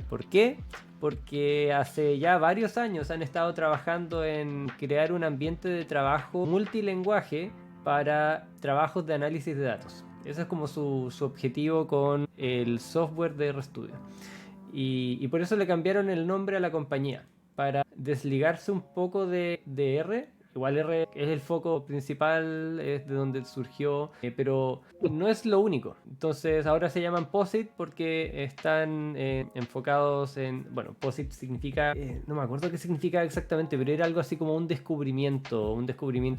¿Por qué? Porque hace ya varios años han estado trabajando en crear un ambiente de trabajo multilingüe para trabajos de análisis de datos. Ese es como su objetivo con el software de RStudio. Y por eso le cambiaron el nombre a la compañía, para desligarse un poco de R. Igual R es el foco principal, es de donde surgió, pero no es lo único. Entonces ahora se llaman POSIT porque están enfocados en... Bueno, POSIT significa... no me acuerdo qué significa exactamente, pero era algo así como un descubrimiento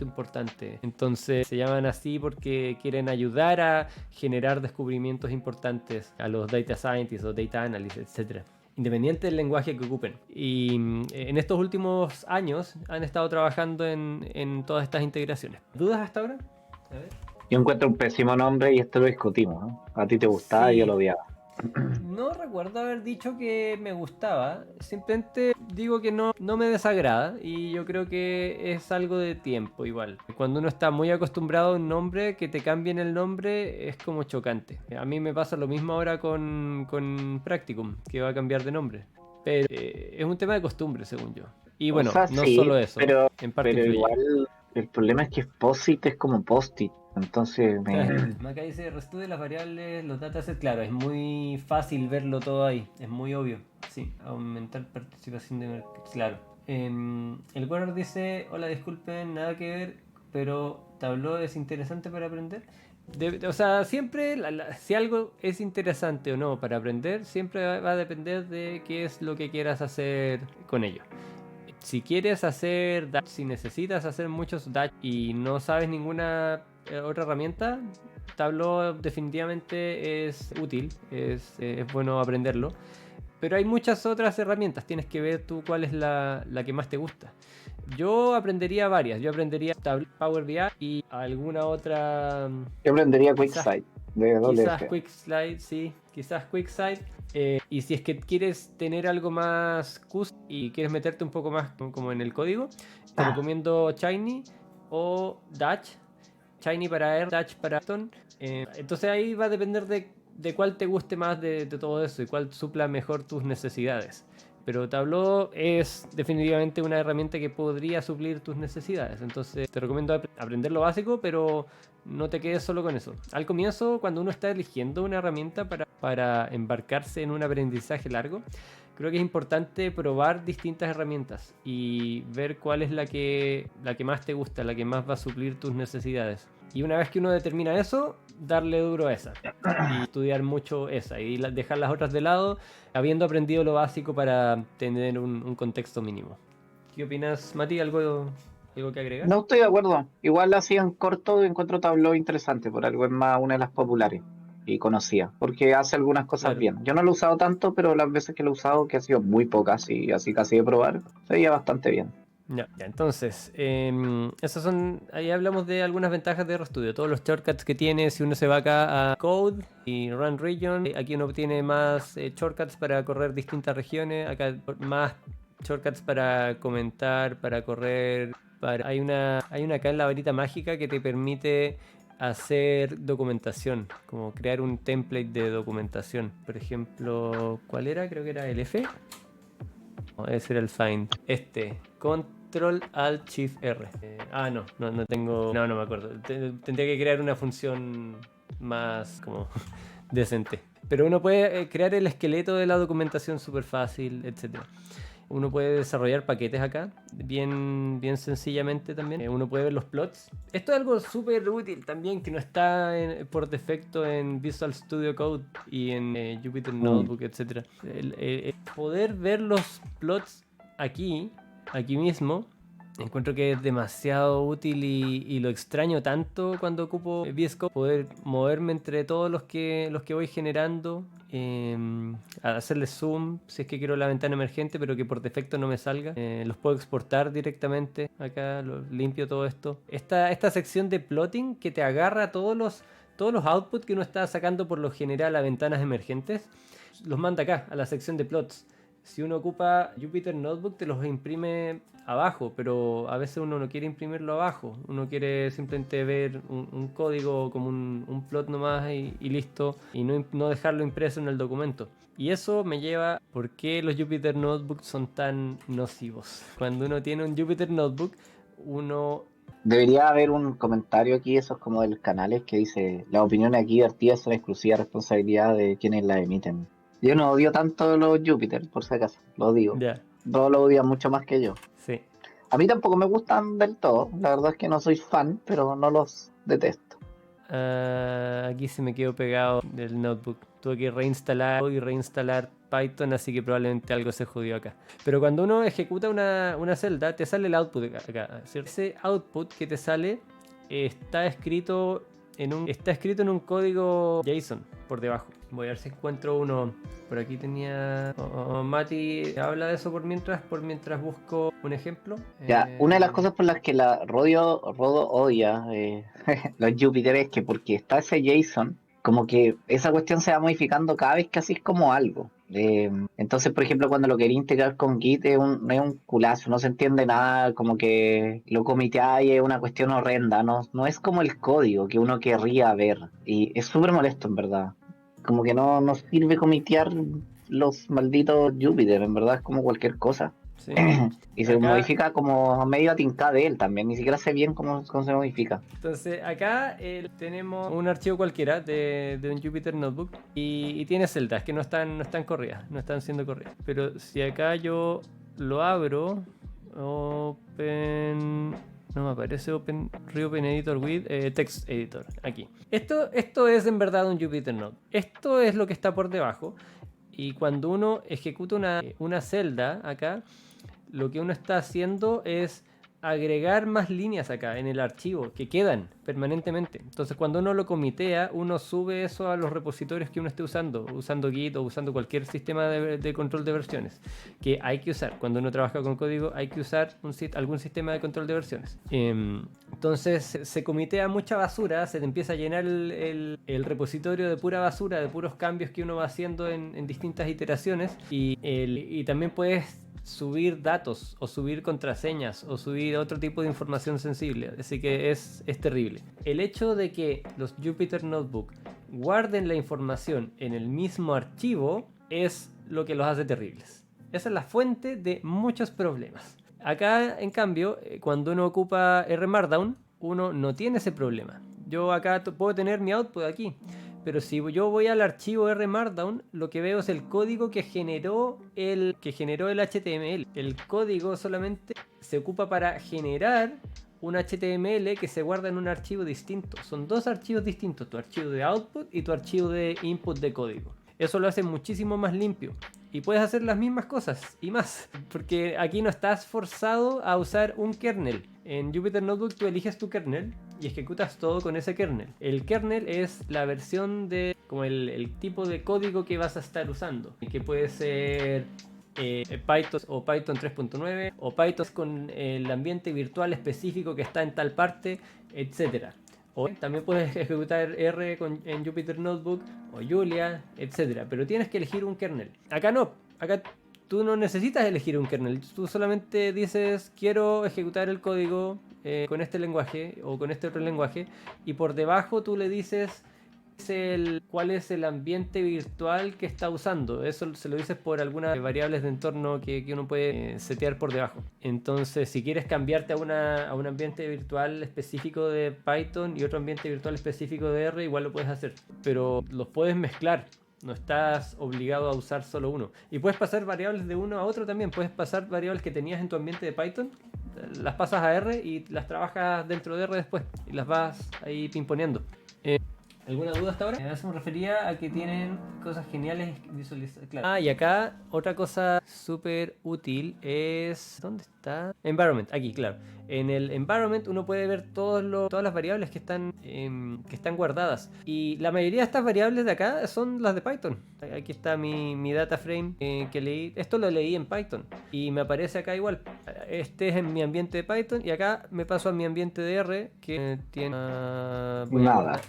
importante. Entonces se llaman así porque quieren ayudar a generar descubrimientos importantes a los data scientists o data analysts, etc. Independiente del lenguaje que ocupen. Y en estos últimos años han estado trabajando en todas estas integraciones. ¿Dudas hasta ahora? A ver. Yo encuentro un pésimo nombre y esto lo discutimos, ¿no? A ti te gustaba y yo lo odiaba. No recuerdo haber dicho que me gustaba, simplemente digo que no me desagrada y yo creo que es algo de tiempo igual. Cuando uno está muy acostumbrado a un nombre, que te cambien el nombre es como chocante. A mí me pasa lo mismo ahora con Practicum, que va a cambiar de nombre. Pero es un tema de costumbre, según yo. Y bueno, O sea, no sí, solo eso, en parte pero influye. igual el problema es que POSIT es como POST-it. Entonces Acá dice RStudio las variables, los datasets, claro, es muy fácil verlo todo ahí, es muy obvio. Sí, aumentar participación de mercado, claro. El Warner dice, hola, disculpen, nada que ver, pero Tableau es interesante para aprender. O sea, siempre, si algo es interesante o no para aprender, siempre va a depender de qué es lo que quieras hacer con ello. Si quieres hacer Dash, si necesitas hacer muchos Dash y no sabes ninguna otra herramienta, Tableau definitivamente es útil, es bueno aprenderlo. Pero hay muchas otras herramientas, tienes que ver tú cuál es la que más te gusta. Yo aprendería varias, yo aprendería Power BI y alguna otra... yo aprendería Quizás QuickSight de Quizás WS. QuickSight, sí, quizás QuickSight. Y si es que quieres tener algo más custom y quieres meterte un poco más como en el código, te recomiendo Shiny o Dutch. Shiny para R, Dutch para Python. Entonces ahí va a depender de cuál te guste más de todo eso y cuál supla mejor tus necesidades. pero Tableau es definitivamente una herramienta que podría suplir tus necesidades. Entonces te recomiendo aprender lo básico, pero no te quedes solo con eso. Al comienzo, cuando uno está eligiendo una herramienta para embarcarse en un aprendizaje largo, creo que es importante probar distintas herramientas y ver cuál es la que más te gusta, la que más va a suplir tus necesidades. Y una vez que uno determina eso, darle duro a esa y estudiar mucho esa y dejar las otras de lado, habiendo aprendido lo básico para tener un contexto mínimo. ¿Qué opinas, Mati? ¿Algo que agregar? No estoy de acuerdo. Igual así en corto encuentro Tableau interesante, por algo es más una de las populares y conocida, porque hace algunas cosas Claro. bien. Yo no lo he usado tanto, pero las veces que lo he usado, que ha sido muy pocas y así casi de probar, se veía bastante bien. Ya, entonces, esas son, ahí hablamos de algunas ventajas de RStudio, todos los shortcuts que tiene, si uno se va acá a Code y Run Region, aquí uno tiene más shortcuts para correr distintas regiones, acá más shortcuts para comentar, para correr, hay una acá en la varita mágica que te permite hacer documentación, como crear un template de documentación, por ejemplo, ¿cuál era? Creo que era el F. Ese era el find. Control Alt Shift R. No tengo. No me acuerdo. Tendría que crear una función más como decente. Pero uno puede crear el esqueleto de la documentación súper fácil, etc. Uno puede desarrollar paquetes acá, bien sencillamente también. Uno puede ver los plots. Esto es algo súper útil también, que no está por defecto en Visual Studio Code y en Jupyter Notebook, etc. El poder ver los plots aquí mismo, encuentro que es demasiado útil y lo extraño tanto cuando ocupo VS Code, poder moverme entre todos los que voy generando, hacerle zoom si es que quiero la ventana emergente pero que por defecto no me salga, los puedo exportar directamente acá, limpio todo esto. Esta sección de plotting que te agarra todos los outputs que uno está sacando por lo general a ventanas emergentes, los manda acá a la sección de plots. Si uno ocupa Jupyter Notebook te los imprime abajo, pero a veces uno no quiere imprimirlo abajo, uno quiere simplemente ver un código como un plot nomás y listo, y no dejarlo impreso en el documento. Y eso me lleva por qué los Jupyter Notebooks son tan nocivos. Cuando uno tiene un Jupyter Notebook, uno... Debería haber un comentario aquí, esos como de los canales, que dice: las opiniones aquí vertidas son exclusiva responsabilidad de quienes las emiten. Yo no odio tanto los Júpiter, por si acaso, lo digo. Ya, Todos lo odian mucho más que yo. sí. A mí tampoco me gustan del todo, la verdad es que no soy fan, pero no los detesto. Aquí se me quedó pegado del notebook. Tuve que reinstalar Python, así que probablemente algo se jodió acá. Pero cuando uno ejecuta una celda, te sale el output acá, ¿cierto? Ese output que te sale está escrito en un código JSON por debajo. Voy a ver si encuentro uno. Por aquí tenía... Mati, habla de eso por mientras busco un ejemplo. Ya, una de las cosas por las que la Rodo odia los Jupyter es que porque está ese JSON, como que esa cuestión se va modificando cada vez que así como algo. Entonces, por ejemplo, cuando lo quería integrar con Git es un culazo, no se entiende nada, como que lo comiteáis es una cuestión horrenda, no es como el código que uno querría ver. Y es súper molesto, en verdad. Como que no sirve comitear los malditos Jupyter, en verdad es como cualquier cosa. Sí. Y se Acá, modifica como medio atincada de él también, ni siquiera sé bien cómo se modifica. entonces, acá tenemos un archivo cualquiera de un Jupyter Notebook y tiene celdas que no están corridas, no están siendo corridas. Pero si acá yo lo abro, Open... No me aparece Reopen Editor with Text Editor. Aquí. Esto es en verdad un Jupyter Notebook. Esto es lo que está por debajo. Y cuando uno ejecuta una celda acá, lo que uno está haciendo es agregar más líneas acá en el archivo que quedan permanentemente. Entonces cuando uno lo comitea, uno sube eso a los repositorios que uno esté usando Git o usando cualquier sistema de control de versiones que hay que usar. Cuando uno trabaja con código hay que usar algún sistema de control de versiones. Entonces se comitea mucha basura, se te empieza a llenar el repositorio de pura basura, de puros cambios que uno va haciendo en distintas iteraciones y también puedes subir datos o subir contraseñas o subir otro tipo de información sensible, así que es terrible. El hecho de que los Jupyter Notebook guarden la información en el mismo archivo es lo que los hace terribles. Esa es la fuente de muchos problemas. Acá, en cambio, cuando uno ocupa R Markdown, uno no tiene ese problema. Yo acá puedo tener mi output aquí, pero si yo voy al archivo R Markdown, lo que veo es el código que generó el HTML. El código solamente se ocupa para generar un HTML que se guarda en un archivo distinto. Son dos archivos distintos, tu archivo de output y tu archivo de input de código. Eso lo hace muchísimo más limpio. Y puedes hacer las mismas cosas y más, porque aquí no estás forzado a usar un kernel. En Jupyter Notebook tú eliges tu kernel y ejecutas todo con ese kernel. El kernel es la versión de, como el tipo de código que vas a estar usando, que puede ser Python o Python 3.9 o Python con el ambiente virtual específico que está en tal parte, etcétera. O también puedes ejecutar R en Jupyter Notebook o Julia, etcétera. Pero tienes que elegir un kernel. Acá no. Acá tú no necesitas elegir un kernel. Tú solamente dices, quiero ejecutar el código con este lenguaje o con este otro lenguaje. Y por debajo tú le dices cuál es el ambiente virtual que está usando. Eso se lo dices por algunas variables de entorno que uno puede setear por debajo. Entonces, si quieres cambiarte a un ambiente virtual específico de Python y otro ambiente virtual específico de R, igual lo puedes hacer. Pero los puedes mezclar. No estás obligado a usar solo uno. Y puedes pasar variables de uno a otro también. Puedes pasar variables que tenías en tu ambiente de Python, las pasas a R y las trabajas dentro de R después. Y las vas ahí pimponeando. ¿Alguna duda hasta ahora? Eso me refería a que tienen cosas geniales visualizadas. Claro. Ah, y acá otra cosa súper útil es... ¿Dónde está? Environment, aquí, claro. En el environment uno puede ver todas las variables que están guardadas. Y la mayoría de estas variables de acá son las de Python. Aquí está mi data frame que leí. Esto lo leí en Python. Y me aparece acá igual. Este es en mi ambiente de Python. Y acá me paso a mi ambiente de R que tiene... Nada.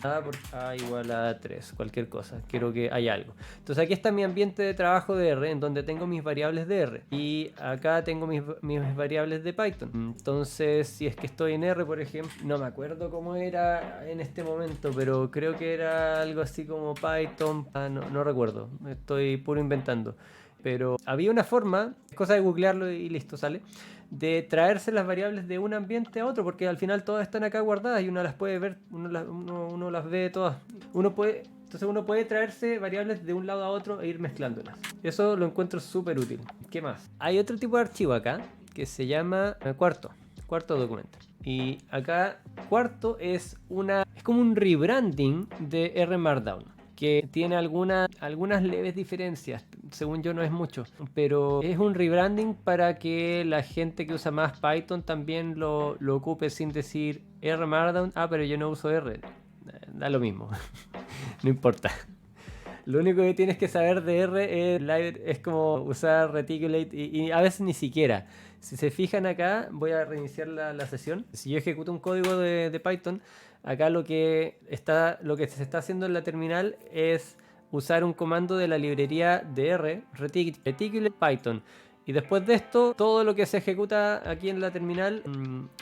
A igual a 3, cualquier cosa. Quiero que haya algo. Entonces aquí está mi ambiente de trabajo de R, en donde tengo mis variables de R. Y acá tengo mis variables de Python. Entonces, si es que estoy en R, por ejemplo, no me acuerdo cómo era en este momento, pero creo que era algo así como Python. No recuerdo. Estoy puro inventando. Pero había una forma, es cosa de googlearlo y listo, sale, de traerse las variables de un ambiente a otro, porque al final todas están acá guardadas y uno las puede ver, uno las ve todas. Entonces uno puede traerse variables de un lado a otro e ir mezclándolas. Eso lo encuentro súper útil. ¿Qué más? Hay otro tipo de archivo acá que se llama cuarto documento. Y acá cuarto es como un rebranding de R Markdown, que tiene algunas leves diferencias. Según yo no es mucho, pero es un rebranding para que la gente que usa más Python también lo ocupe sin decir R Markdown. Pero yo no uso R. Da lo mismo. No importa. Lo único que tienes que saber de R es como usar reticulate y a veces ni siquiera. Si se fijan acá, voy a reiniciar la sesión. Si yo ejecuto un código de Python, acá lo que se está haciendo en la terminal es usar un comando de la librería de R, reticulate Python. Y después de esto, todo lo que se ejecuta aquí en la terminal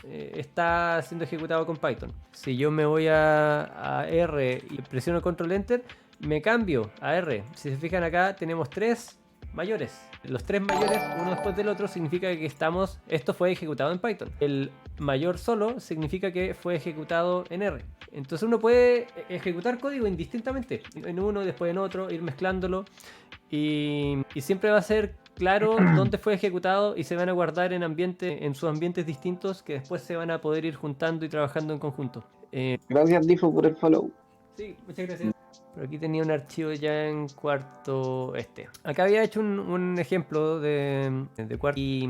está siendo ejecutado con Python. Si yo me voy a R y presiono Control Enter, me cambio a R. Si se fijan acá, tenemos tres mayores. Los tres mayores, uno después del otro, significa que esto fue ejecutado en Python. El mayor solo significa que fue ejecutado en R. Entonces uno puede ejecutar código indistintamente, en uno, después en otro, ir mezclándolo. Y siempre va a ser claro dónde fue ejecutado y se van a guardar en sus ambientes distintos que después se van a poder ir juntando y trabajando en conjunto. Gracias, Difo, por el follow. Sí, muchas gracias. Por aquí tenía un archivo ya en cuarto Acá había hecho un ejemplo de cuarto y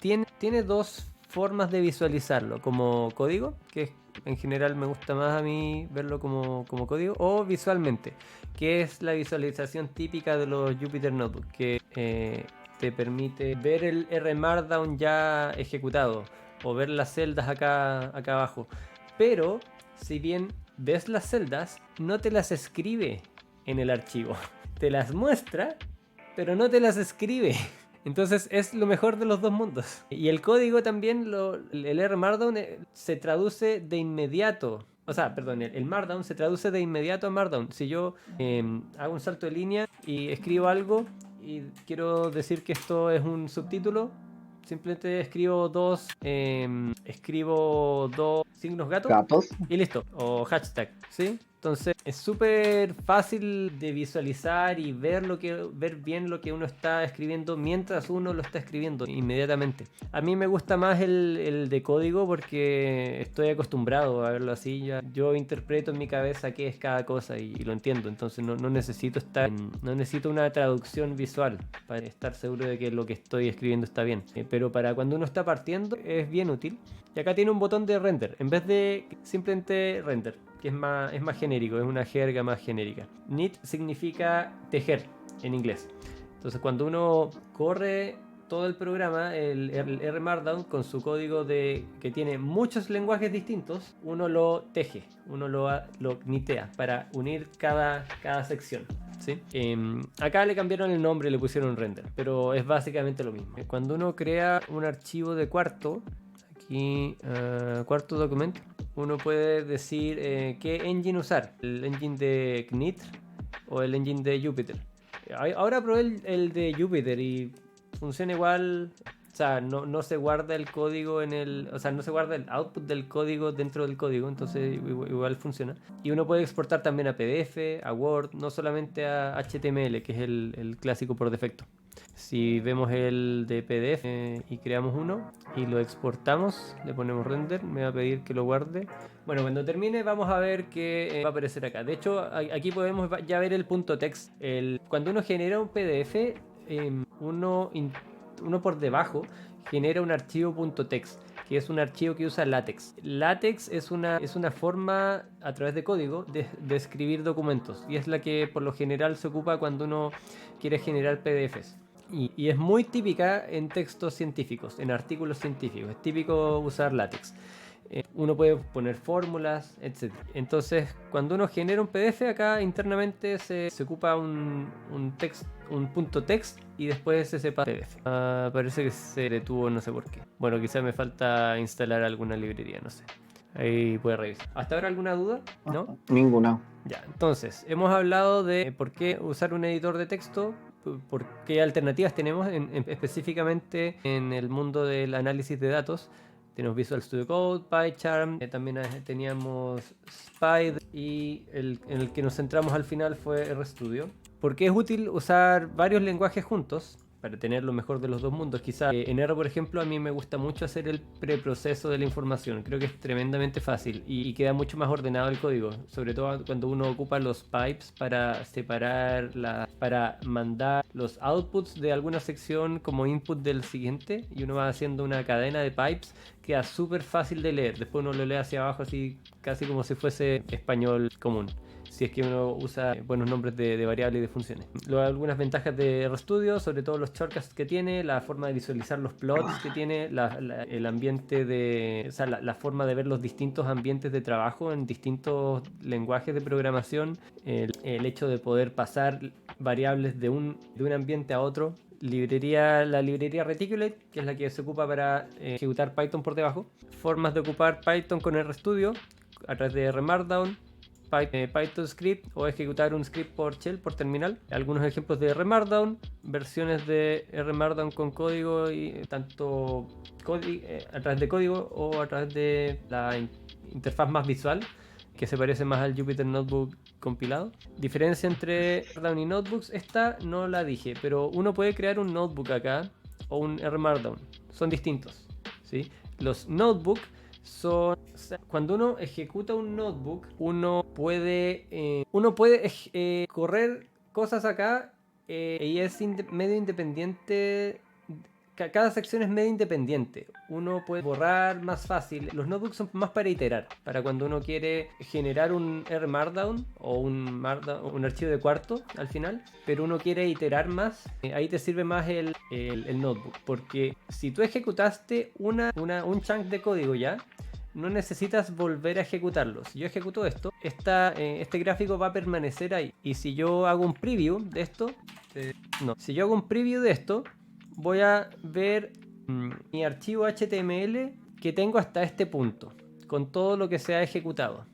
tiene dos formas de visualizarlo, como código, que en general me gusta más a mí verlo como código, o visualmente, que es la visualización típica de los Jupyter Notebook, que te permite ver el R Markdown ya ejecutado o ver las celdas acá abajo. Pero si bien ves las celdas, no te las escribe en el archivo. Te las muestra, pero no te las escribe. Entonces es lo mejor de los dos mundos. Y el código también, el R Markdown se traduce de inmediato. O sea, perdón, el Markdown se traduce de inmediato a Markdown. Si yo hago un salto de línea y escribo algo y quiero decir que esto es un subtítulo, simplemente escribo dos signos Gatos. y listo, o hashtag, ¿sí? Entonces es súper fácil de visualizar y ver bien lo que uno está escribiendo mientras uno lo está escribiendo inmediatamente. A mí me gusta más el de código porque estoy acostumbrado a verlo así. Yo interpreto en mi cabeza qué es cada cosa y lo entiendo. Entonces no necesito no necesito una traducción visual para estar seguro de que lo que estoy escribiendo está bien. Pero para cuando uno está partiendo es bien útil. Y acá tiene un botón de render en vez de simplemente render, que es más genérico, es una jerga más genérica. Knit significa tejer en inglés. Entonces cuando uno corre todo el programa, el R Markdown con su código que tiene muchos lenguajes distintos, uno lo teje, uno lo knitea para unir cada sección. ¿Sí? Acá le cambiaron el nombre y le pusieron render, pero es básicamente lo mismo. Cuando uno crea un archivo de cuarto, aquí cuarto documento, uno puede decir qué engine usar, el engine de Knit o el engine de Jupyter. Ahora probé el de Jupyter y funciona igual. O sea, no se guarda el código o sea, no se guarda el output del código dentro del código, entonces igual funciona. Y uno puede exportar también a PDF, a Word, no solamente a HTML, que es el clásico por defecto. Si vemos el de PDF y creamos uno y lo exportamos, le ponemos render, me va a pedir que lo guarde. Bueno, cuando termine vamos a ver que va a aparecer acá. De hecho, aquí podemos ya ver el punto text. Cuando uno genera un PDF, uno por debajo genera un archivo .text, que es un archivo que usa LaTeX. LaTeX es una forma a través de código de escribir documentos y es la que por lo general se ocupa cuando uno quiere generar PDFs. Y es muy típica en textos científicos, en artículos científicos. Es típico usar LaTeX. Uno puede poner fórmulas, etc. Entonces, cuando uno genera un PDF, acá internamente se ocupa un punto text y después se separa PDF. Parece que se detuvo, no sé por qué. Bueno, quizás me falta instalar alguna librería, no sé. Ahí puede revisar. ¿Hasta ahora alguna duda? ¿No? Ninguna. Ya, entonces, hemos hablado de por qué usar un editor de texto, por qué alternativas tenemos específicamente en el mundo del análisis de datos. Tenemos Visual Studio Code, PyCharm, también teníamos Spider y en el que nos centramos al final fue RStudio. ¿Por qué es útil usar varios lenguajes juntos? Para tener lo mejor de los dos mundos. Quizá en R, por ejemplo, a mí me gusta mucho hacer el preproceso de la información. Creo que es tremendamente fácil y queda mucho más ordenado el código. Sobre todo cuando uno ocupa los pipes para separar, para mandar los outputs de alguna sección como input del siguiente. Y uno va haciendo una cadena de pipes. Queda súper fácil de leer. Después uno lo lee hacia abajo así casi como si fuese español común, si es que uno usa buenos nombres de variables y de funciones. Luego, algunas ventajas de RStudio, sobre todo los shortcuts que tiene, la forma de visualizar los plots que tiene, el ambiente o sea, la forma de ver los distintos ambientes de trabajo en distintos lenguajes de programación, el hecho de poder pasar variables de un ambiente a otro. La librería Reticulate, que es la que se ocupa para ejecutar Python por debajo. Formas de ocupar Python con RStudio a través de RMarkdown, Python script o ejecutar un script por shell, por terminal. Algunos ejemplos de RMarkdown, versiones de RMarkdown con código y tanto a través de código o a través de la interfaz más visual, que se parece más al Jupyter Notebook compilado. Diferencia entre Markdown y Notebooks, esta no la dije, pero uno puede crear un notebook acá o un RMarkdown. Son distintos, ¿sí? Los notebook son, cuando uno ejecuta un notebook, uno puede correr cosas acá y es medio independiente. Cada sección es medio independiente. Uno puede borrar más fácil. Los notebooks son más para iterar, para cuando uno quiere generar un RMarkdown o un archivo de cuarto al final, pero uno quiere iterar más. Ahí te sirve más el notebook, porque si tú ejecutaste un chunk de código ya, no necesitas volver a ejecutarlo. Si yo ejecuto esto, este gráfico va a permanecer ahí. Y si yo hago un preview de esto, voy a ver mi archivo HTML que tengo hasta este punto, con todo lo que se ha ejecutado.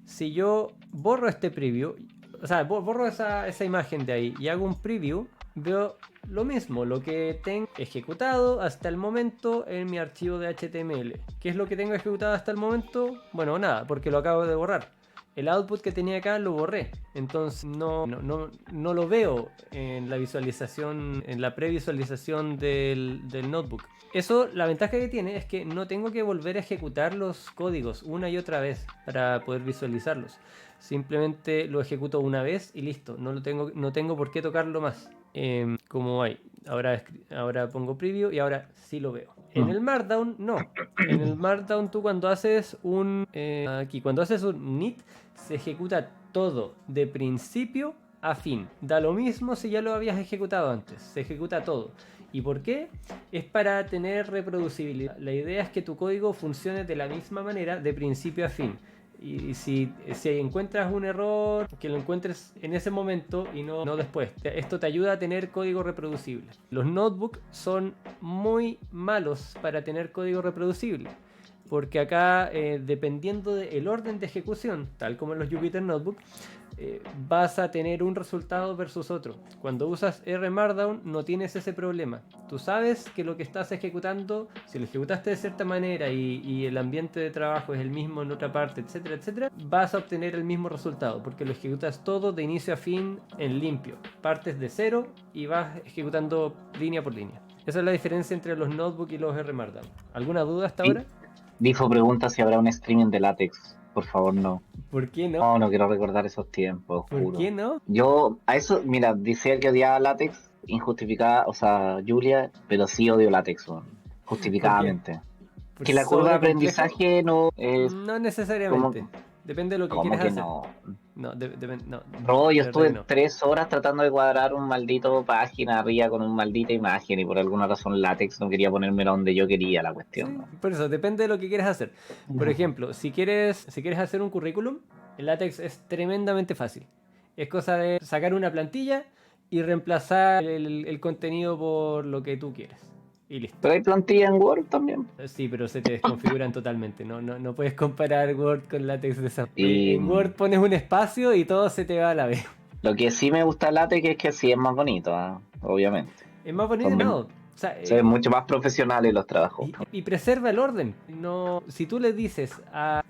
Si yo borro este preview, o sea, borro esa imagen de ahí y hago un preview, veo lo mismo, lo que tengo ejecutado hasta el momento en mi archivo de HTML. ¿Qué es lo que tengo ejecutado hasta el momento? Bueno, nada, porque lo acabo de borrar. El output que tenía acá lo borré, entonces no lo veo en la visualización, en la previsualización del notebook. Eso, la ventaja que tiene es que no tengo que volver a ejecutar los códigos una y otra vez para poder visualizarlos. Simplemente lo ejecuto una vez y listo, no tengo por qué tocarlo más. Como hay, ahora pongo preview y ahora sí lo veo. En el Markdown no. En el Markdown tú cuando haces un init se ejecuta todo de principio a fin. Da lo mismo si ya lo habías ejecutado antes. Se ejecuta todo. ¿Y por qué? Es para tener reproducibilidad. La idea es que tu código funcione de la misma manera de principio a fin. Y si encuentras un error, que lo encuentres en ese momento y no después. Esto te ayuda a tener código reproducible. Los notebooks son muy malos para tener código reproducible. Porque acá, dependiendo del orden de ejecución, tal como en los Jupyter Notebook, vas a tener un resultado versus otro. Cuando usas RMarkdown no tienes ese problema. Tú sabes que lo que estás ejecutando, si lo ejecutaste de cierta manera y el ambiente de trabajo es el mismo en otra parte, etcétera, etcétera, vas a obtener el mismo resultado, porque lo ejecutas todo de inicio a fin en limpio. Partes de cero y vas ejecutando línea por línea. Esa es la diferencia entre los notebook y los RMarkdown. ¿Alguna duda hasta ahora? Difo pregunta si habrá un streaming de látex. Por favor, no. ¿Por qué no? No, no quiero recordar esos tiempos, ¿Por juro. qué no? Yo, a eso, mira, dice que odiaba látex, injustificada, o sea, Julia, pero sí odio látex, justificadamente. Que la curva de aprendizaje no es No necesariamente. como, Depende de lo que como quieras que hacer. no. No, no. No, yo De verdad estuve que no. 3 horas tratando de cuadrar un maldito página arriba con una maldita imagen y por alguna razón látex no quería ponérmela donde yo quería la cuestión, Sí, ¿no? por eso, depende de lo que quieras hacer. Por ejemplo, si quieres hacer un currículum, el látex es tremendamente fácil. Es cosa de sacar una plantilla y reemplazar el contenido por lo que tú quieres. Y listo. Pero hay plantilla en Word también. Sí, pero se te desconfiguran totalmente. No puedes comparar Word con látex de esa. Y En Word pones un espacio y todo se te va a la vez. lo que sí me gusta del látex es que sí es más bonito, obviamente. Es más bonito, Son no. O sea, se ven mucho más profesionales los trabajos. y preserva el orden. No, si tú le dices a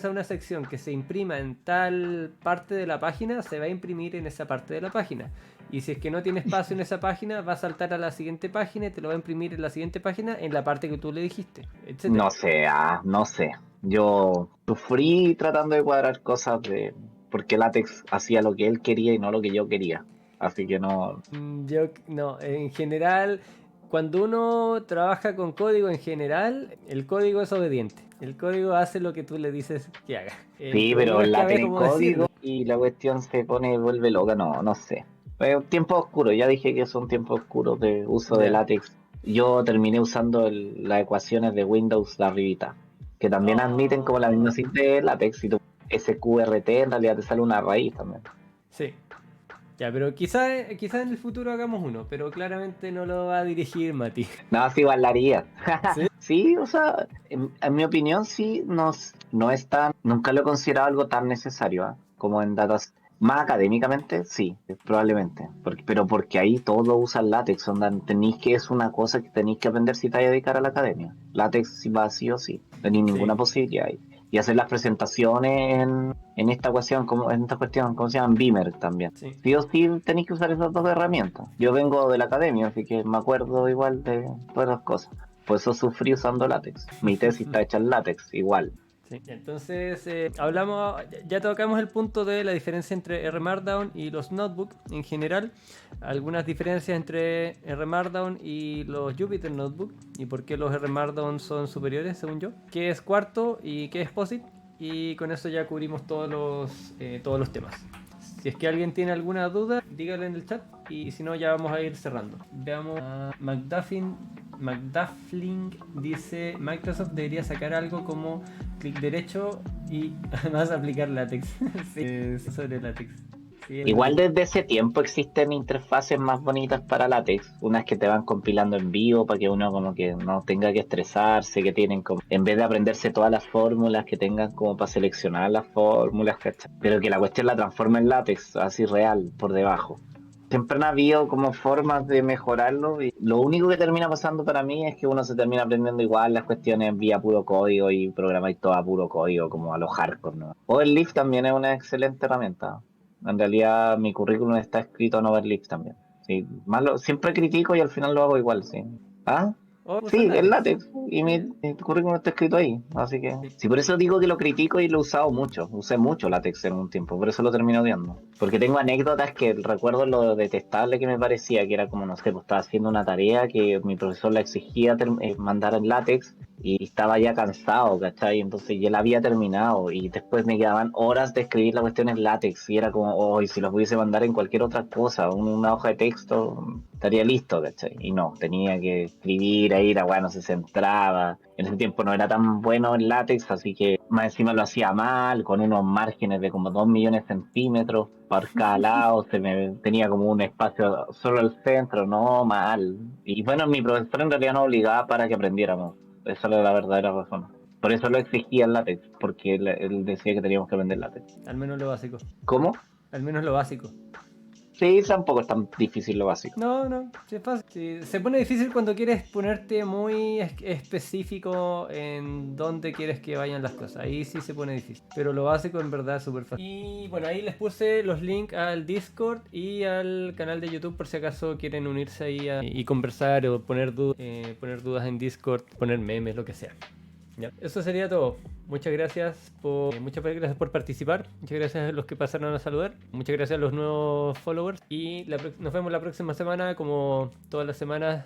una sección que se imprima en tal parte de la página, se va a imprimir en esa parte de la página. Y si es que no tiene espacio en esa página, va a saltar a la siguiente página y te lo va a imprimir en la siguiente página en la parte que tú le dijiste, etc. No sé. Yo sufrí tratando de cuadrar cosas porque látex hacía lo que él quería y no lo que yo quería. Así que no. Yo no, en general, cuando uno trabaja con código en general, el código es obediente. El código hace lo que tú le dices que haga. El Sí, pero problema es que a ver látex cómo código decirlo. y la cuestión se vuelve loca, no sé. Es un tiempo oscuro, ya dije que son tiempos oscuros de uso de Ya. látex. Yo terminé usando las ecuaciones de Windows de arribita, que también admiten como la misma Oh. cinta de látex y tu SQRT en realidad te sale una raíz también. Sí. Ya, pero quizá en el futuro hagamos uno, pero claramente no lo va a dirigir Mati. No, sí valaría. ¿Sí? Sí, o sea, en mi opinión sí no es tan, nunca lo he considerado algo tan necesario, como en datas. Más académicamente, sí, probablemente. Pero porque ahí todo usan látex, onda, tenéis que es una cosa que tenéis que aprender si te vais a dedicar a la academia. Látex sí va sí o sí, no tenéis ninguna Sí. posibilidad ahí. Y hacer las presentaciones en esta cuestión, ¿cómo se llaman? Beamer también. Sí. Sí o sí tenéis que usar esas dos herramientas. Yo vengo de la academia, así que me acuerdo igual de todas las cosas. Por eso sufrí usando látex. Mi tesis está hecha en látex, igual. Sí. Entonces, ya tocamos el punto de la diferencia entre RMarkdown y los notebooks en general, algunas diferencias entre RMarkdown y los Jupyter Notebook y por qué los RMarkdown son superiores, según yo, qué es Quarto y qué es POSIT, y con eso ya cubrimos todos los temas. Si es que alguien tiene alguna duda, dígalo en el chat y si no ya vamos a ir cerrando. Veamos a McDuffling dice: Microsoft debería sacar algo como clic derecho y además aplicar látex. Sí, sobre látex. Sí, Igual desde ese tiempo existen interfaces más bonitas para látex, unas que te van compilando en vivo para que uno como que no tenga que estresarse, que tienen como, en vez de aprenderse todas las fórmulas, que tengan como para seleccionar las fórmulas, ¿cachai? Pero que la cuestión la transforma en látex, así real, por debajo. Siempre han habido como formas de mejorarlo y lo único que termina pasando para mí es que uno se termina aprendiendo igual las cuestiones vía puro código y programáis todo a puro código como a los hardcore, ¿no? Overleaf también es una excelente herramienta. En realidad mi currículum está escrito en Overleaf también. Sí, siempre critico y al final lo hago igual, sí. ¿Ah? O usa Sí, el látex. látex. Y mi currículum está escrito ahí. Así que. Sí. Sí, por eso digo que lo critico y lo he usado mucho. Usé mucho látex en un tiempo. Por eso lo termino odiando. Porque tengo anécdotas que recuerdo lo detestable que me parecía. Que era como, no sé, pues estaba haciendo una tarea que mi profesor la exigía mandar en látex. Y estaba ya cansado, ¿cachai? Entonces ya la había terminado. Y después me quedaban horas de escribir la cuestión en látex. Y era como, oh, y si lo pudiese mandar en cualquier otra cosa, una hoja de texto, estaría listo, ¿cachai? Y no, tenía que escribir ahí, la weá no se centraba. En ese tiempo no era tan bueno el látex, así que más encima lo hacía mal, con unos márgenes de como 2 millones de centímetros por cada lado, tenía como un espacio solo al centro, no, mal. Y bueno, mi profesor en realidad nos obligaba para que aprendiéramos. Esa era la verdadera razón. Por eso lo exigía el látex, porque él decía que teníamos que aprender látex. Al menos lo básico. ¿Cómo? Al menos lo básico. Sí, tampoco es tan difícil lo básico. No, no, sí es fácil. Sí, se pone difícil cuando quieres ponerte muy específico en dónde quieres que vayan las cosas. Ahí sí se pone difícil. Pero lo básico en verdad es súper fácil. Y bueno, ahí les puse los links al Discord y al canal de YouTube por si acaso quieren unirse ahí y conversar o poner dudas en Discord, poner memes, lo que sea. Ya. Eso sería todo. Muchas gracias por participar. Muchas gracias a los que pasaron a saludar. Muchas gracias a los nuevos followers. Y nos vemos la próxima semana, como todas las semanas,